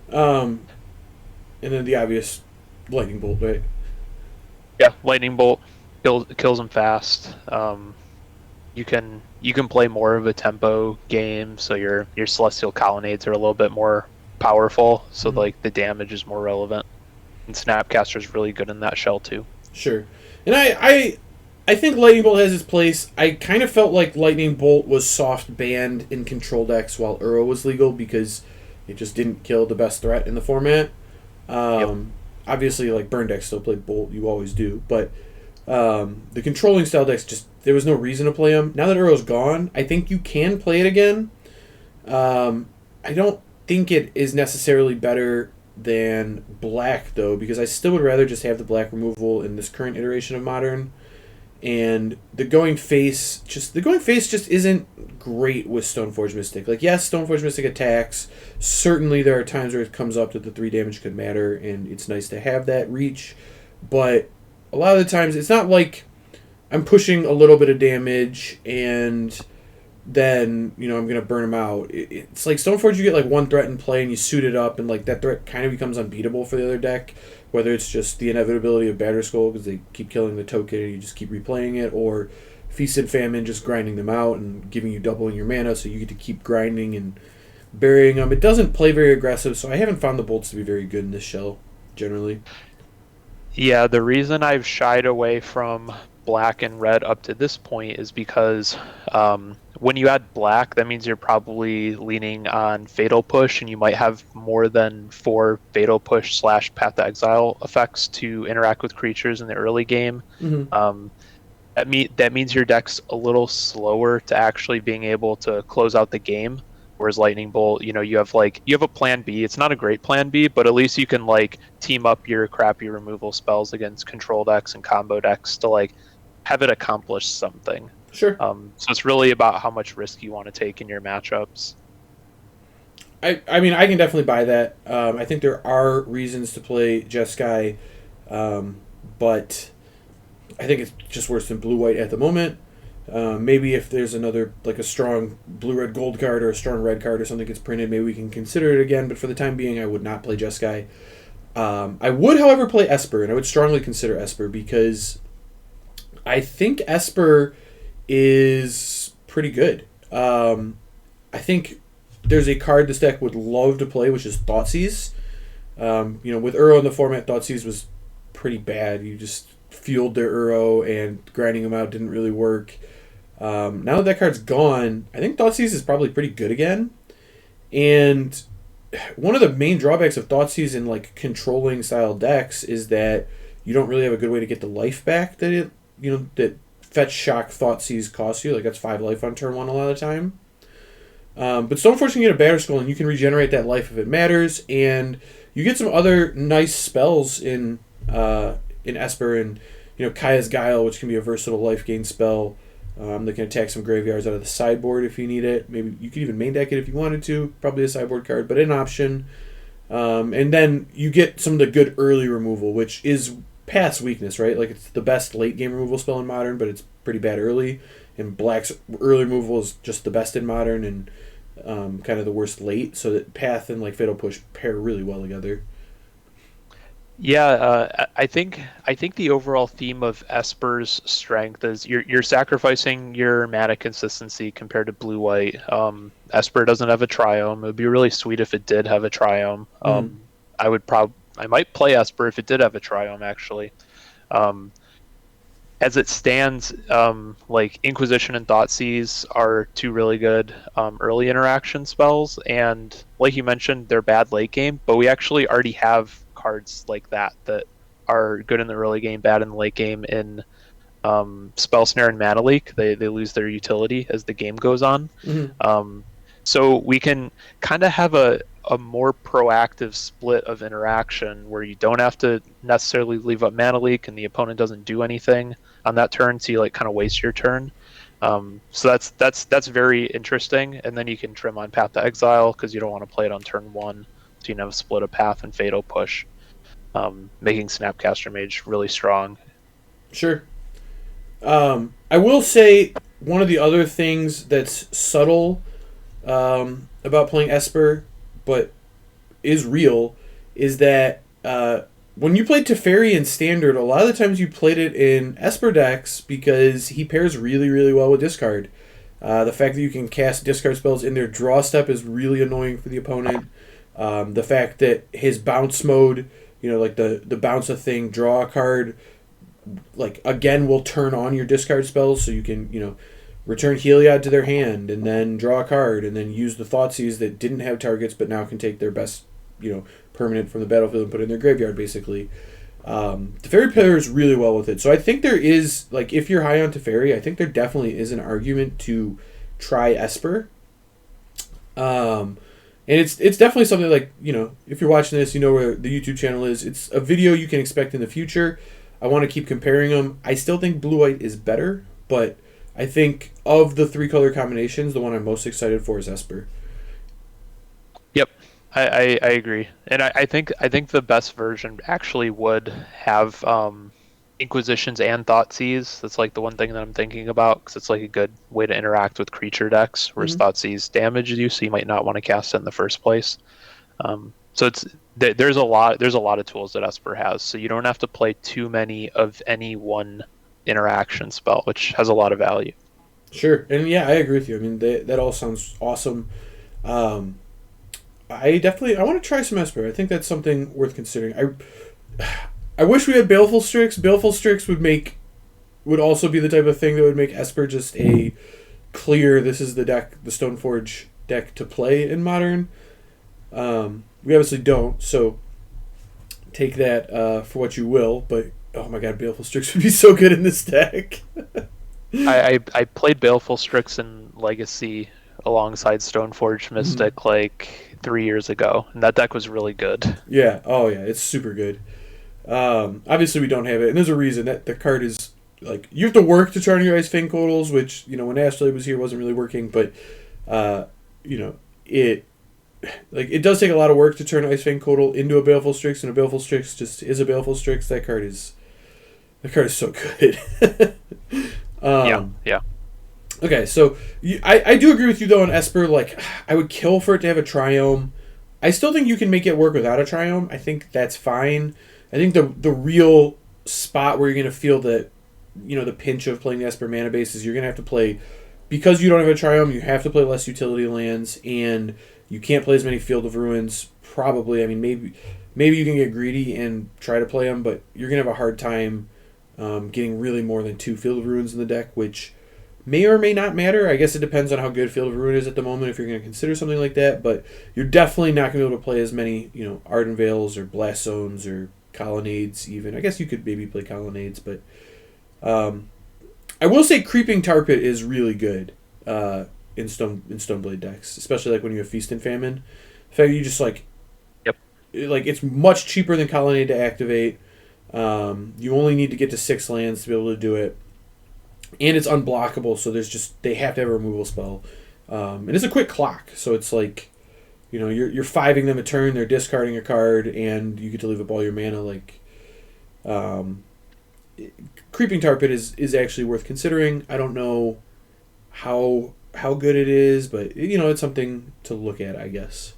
then the obvious Lightning Bolt, right? Yeah, Lightning Bolt kills them fast. You can play more of a tempo game, so your Celestial Colonnades are a little bit more powerful, so like the damage is more relevant. And Snapcaster is really good in that shell too. Sure. And I think Lightning Bolt has its place. I kind of felt like Lightning Bolt was soft banned in control decks while Uro was legal because it just didn't kill the best threat in the format. Obviously, like Burn decks still play Bolt, you always do, but the controlling style decks just there was no reason to play them. Now that Uro's gone, I think you can play it again. I don't think it is necessarily better than Black though, because I still would rather just have the Black removal in this current iteration of Modern. And the going face just isn't great with Stoneforge Mystic. Like, yes, Stoneforge Mystic attacks. Certainly there are times where it comes up that the 3 damage could matter, and it's nice to have that reach. But a lot of the times, it's not like I'm pushing a little bit of damage, and then I'm going to burn them out. It's like Stoneforge, you get like one threat in play and you suit it up, and like that threat kind of becomes unbeatable for the other deck, whether it's just the inevitability of Batterskull because they keep killing the token and you just keep replaying it, or Feast and Famine just grinding them out and giving you doubling your mana so you get to keep grinding and burying them. It doesn't play very aggressive, so I haven't found the bolts to be very good in this shell generally. Yeah, the reason I've shied away from black and red up to this point is because when you add black, that means you're probably leaning on Fatal Push, and you might have more than 4 Fatal Push / Path to Exile effects to interact with creatures in the early game. Mm-hmm. That means your deck's a little slower to actually being able to close out the game. Whereas Lightning Bolt, you have a plan B. It's not a great plan B, but at least you can team up your crappy removal spells against control decks and combo decks to have it accomplish something. Sure. So it's really about how much risk you want to take in your matchups. I mean, I can definitely buy that. I think there are reasons to play Jeskai, but I think it's just worse than blue-white at the moment. Maybe if there's another, a strong blue-red gold card or a strong red card or something gets printed, maybe we can consider it again, but for the time being, I would not play Jeskai. I would, however, play Esper, and I would strongly consider Esper because I think Esper is pretty good. I think there's a card this deck would love to play, which is Thoughtseize. With Uro in the format, Thoughtseize was pretty bad. You just fueled their Uro, and grinding them out didn't really work. Now that card's gone, I think Thoughtseize is probably pretty good again. And one of the main drawbacks of Thoughtseize in controlling style decks is that you don't really have a good way to get the life back that that Fetch, Shock, Thoughtseize costs you. That's 5 life on turn 1 a lot of the time. But Stoneforge can get a Batterskull, and you can regenerate that life if it matters, and you get some other nice spells in Esper, and Kaya's Guile, which can be a versatile life gain spell that can attack some graveyards out of the sideboard if you need it. Maybe you could even main deck it if you wanted to. Probably a sideboard card, but an option. And then you get some of the good early removal, which is Path's weakness, right? It's the best late game removal spell in Modern, but it's pretty bad early. And Black's early removal is just the best in Modern and kind of the worst late. So that Path and Fatal Push pair really well together. Yeah, I think the overall theme of Esper's strength is you're sacrificing your mana consistency compared to blue-white. Esper doesn't have a Triome. It would be really sweet if it did have a Triome. I might play Esper if it did have a Triome, actually. As it stands, Inquisition and Thoughtseize are 2 really good early interaction spells, and like you mentioned, they're bad late game, but we actually already have cards like that are good in the early game, bad in the late game in Spell Snare and Mana Leak. They lose their utility as the game goes on. Mm-hmm. So we can kind of have a more proactive split of interaction where you don't have to necessarily leave up Mana Leak and the opponent doesn't do anything on that turn, so you kind of waste your turn. So that's very interesting, and then you can trim on Path to Exile because you don't want to play it on turn 1, so you can have a split of Path and Fatal Push, making Snapcaster Mage really strong. Sure. I will say one of the other things that's subtle about playing Esper, but is real, is that when you played Teferi in Standard, a lot of the times you played it in Esper decks because he pairs really, really well with Discard. The fact that you can cast Discard spells in their draw step is really annoying for the opponent. The fact that his bounce mode, the bounce a thing, draw a card, again will turn on your discard spells, so you can, return Heliod to their hand and then draw a card and then use the Thoughtseize that didn't have targets but now can take their best, permanent from the battlefield and put it in their graveyard, basically. Teferi pairs really well with it. So I think there is, if you're high on Teferi, I think there definitely is an argument to try Esper. And it's definitely something if you're watching this, you know where the YouTube channel is. It's a video you can expect in the future. I want to keep comparing them. I still think blue-white is better, but I think of the 3 color combinations, the one I'm most excited for is Esper. Yep, I agree, and I think the best version actually would have Inquisitions and Thoughtseizes. That's like the one thing that I'm thinking about because it's like a good way to interact with creature decks. Whereas Thoughtseize damages you, so you might not want to cast it in the first place. So there's a lot of tools that Esper has, so you don't have to play too many of any one interaction spell, which has a lot of value. Sure, and yeah, I agree with you. I mean, that all sounds awesome. I want to try some Esper. I think that's something worth considering. I wish we had Baleful Strix. Baleful Strix would also be the type of thing that would make Esper just a clear, this is the Stoneforge deck to play in Modern. We obviously don't, so take that for what you will, but oh my god, Baleful Strix would be so good in this deck. I played Baleful Strix in Legacy alongside Stoneforge Mystic like 3 years ago, and that deck was really good. Yeah, oh yeah, it's super good. Obviously we don't have it, and there's a reason that the card is like you have to work to turn your Ice Fang Codals, which when Astrolabe was here wasn't really working, but it does take a lot of work to turn Ice Fang Codal into a Baleful Strix, and a Baleful Strix just is a Baleful Strix. That card is so good. Yeah. Okay, so I do agree with you though on Esper. Like, I would kill for it to have a Triome. I still think you can make it work without a Triome. I think that's fine. I think the real spot where you're going to feel the pinch of playing the Esper mana base is you're going to have to play, because you don't have a Triome, you have to play less utility lands, and you can't play as many Field of Ruins, probably. I mean, maybe you can get greedy and try to play them, but you're going to have a hard time getting really more than 2 Field of Ruins in the deck, which may or may not matter. I guess it depends on how good Field of Ruin is at the moment if you're going to consider something like that, but you're definitely not going to be able to play as many, Arden Veils or Blast Zones or Colonnades even. I guess you could maybe play Colonnades, but I will say Creeping Tar Pit is really good in Stoneblade decks, especially like when you have Feast and Famine. In fact, you just it's much cheaper than Colonnade to activate. You only need to get to 6 lands to be able to do it, and it's unblockable. So they have to have a removal spell, and it's a quick clock. So it's like, you're 5ing them a turn, they're discarding a card, and you get to leave up all your mana. Like, Creeping Tar Pit is actually worth considering. I don't know how good it is, but it's something to look at, I guess.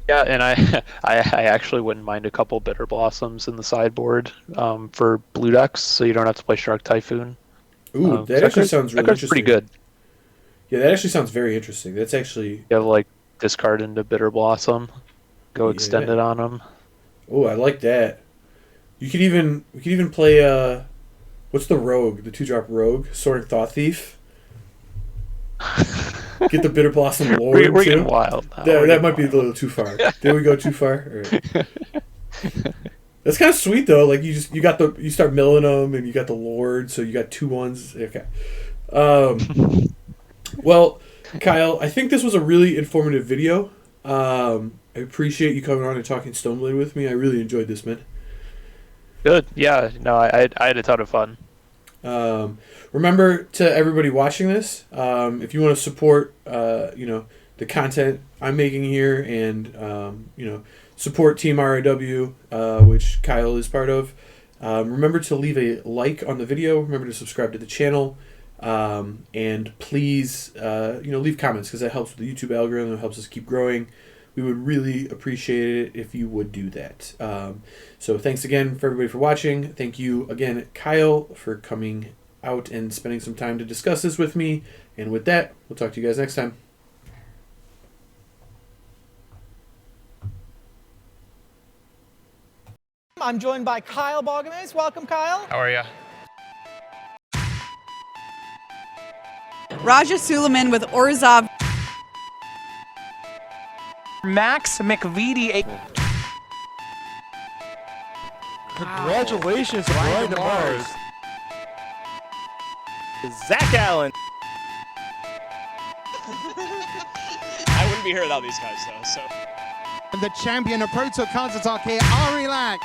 Yeah, and I actually wouldn't mind a couple Bitter Blossoms in the sideboard for blue decks, so you don't have to play Shark Typhoon. Ooh, that actually sounds really interesting. Pretty good. Yeah, that actually sounds very interesting. That's actually... You have, discard into Bitter Blossom, go extend it on them. Oh, I like that. We could even play, what's the rogue? The 2-drop rogue? Soaring Thought Thief? Get the Bitter Blossom Lord, We're getting wild now. That might be a little too far. Did we go too far? Right. That's kind of sweet, though. Like, you start milling them, and you got the Lord, so you got 2 ones. Okay. Well, Kyle, I think this was a really informative video. I appreciate you coming on and talking Stoneblade with me. I really enjoyed this, man. Good. Yeah. No, I had a ton of fun. Remember, to everybody watching this, if you want to support the content I'm making here, and support Team RAW, which Kyle is part of, remember to leave a like on the video. Remember to subscribe to the channel, and please leave comments, because that helps with the YouTube algorithm. It helps us keep growing. We would really appreciate it if you would do that. So thanks again for everybody for watching. Thank you again, Kyle, for coming out and spending some time to discuss this with me. And with that, we'll talk to you guys next time. I'm joined by Kyle Boggemus. Welcome, Kyle. How are you? Raja Suleiman with Orzhov. Max McVitie. Congratulations, Brian DeMars. Zach Allen. I wouldn't be here without these guys, though. So. And the champion of Proto Counter-Attack here, Relax.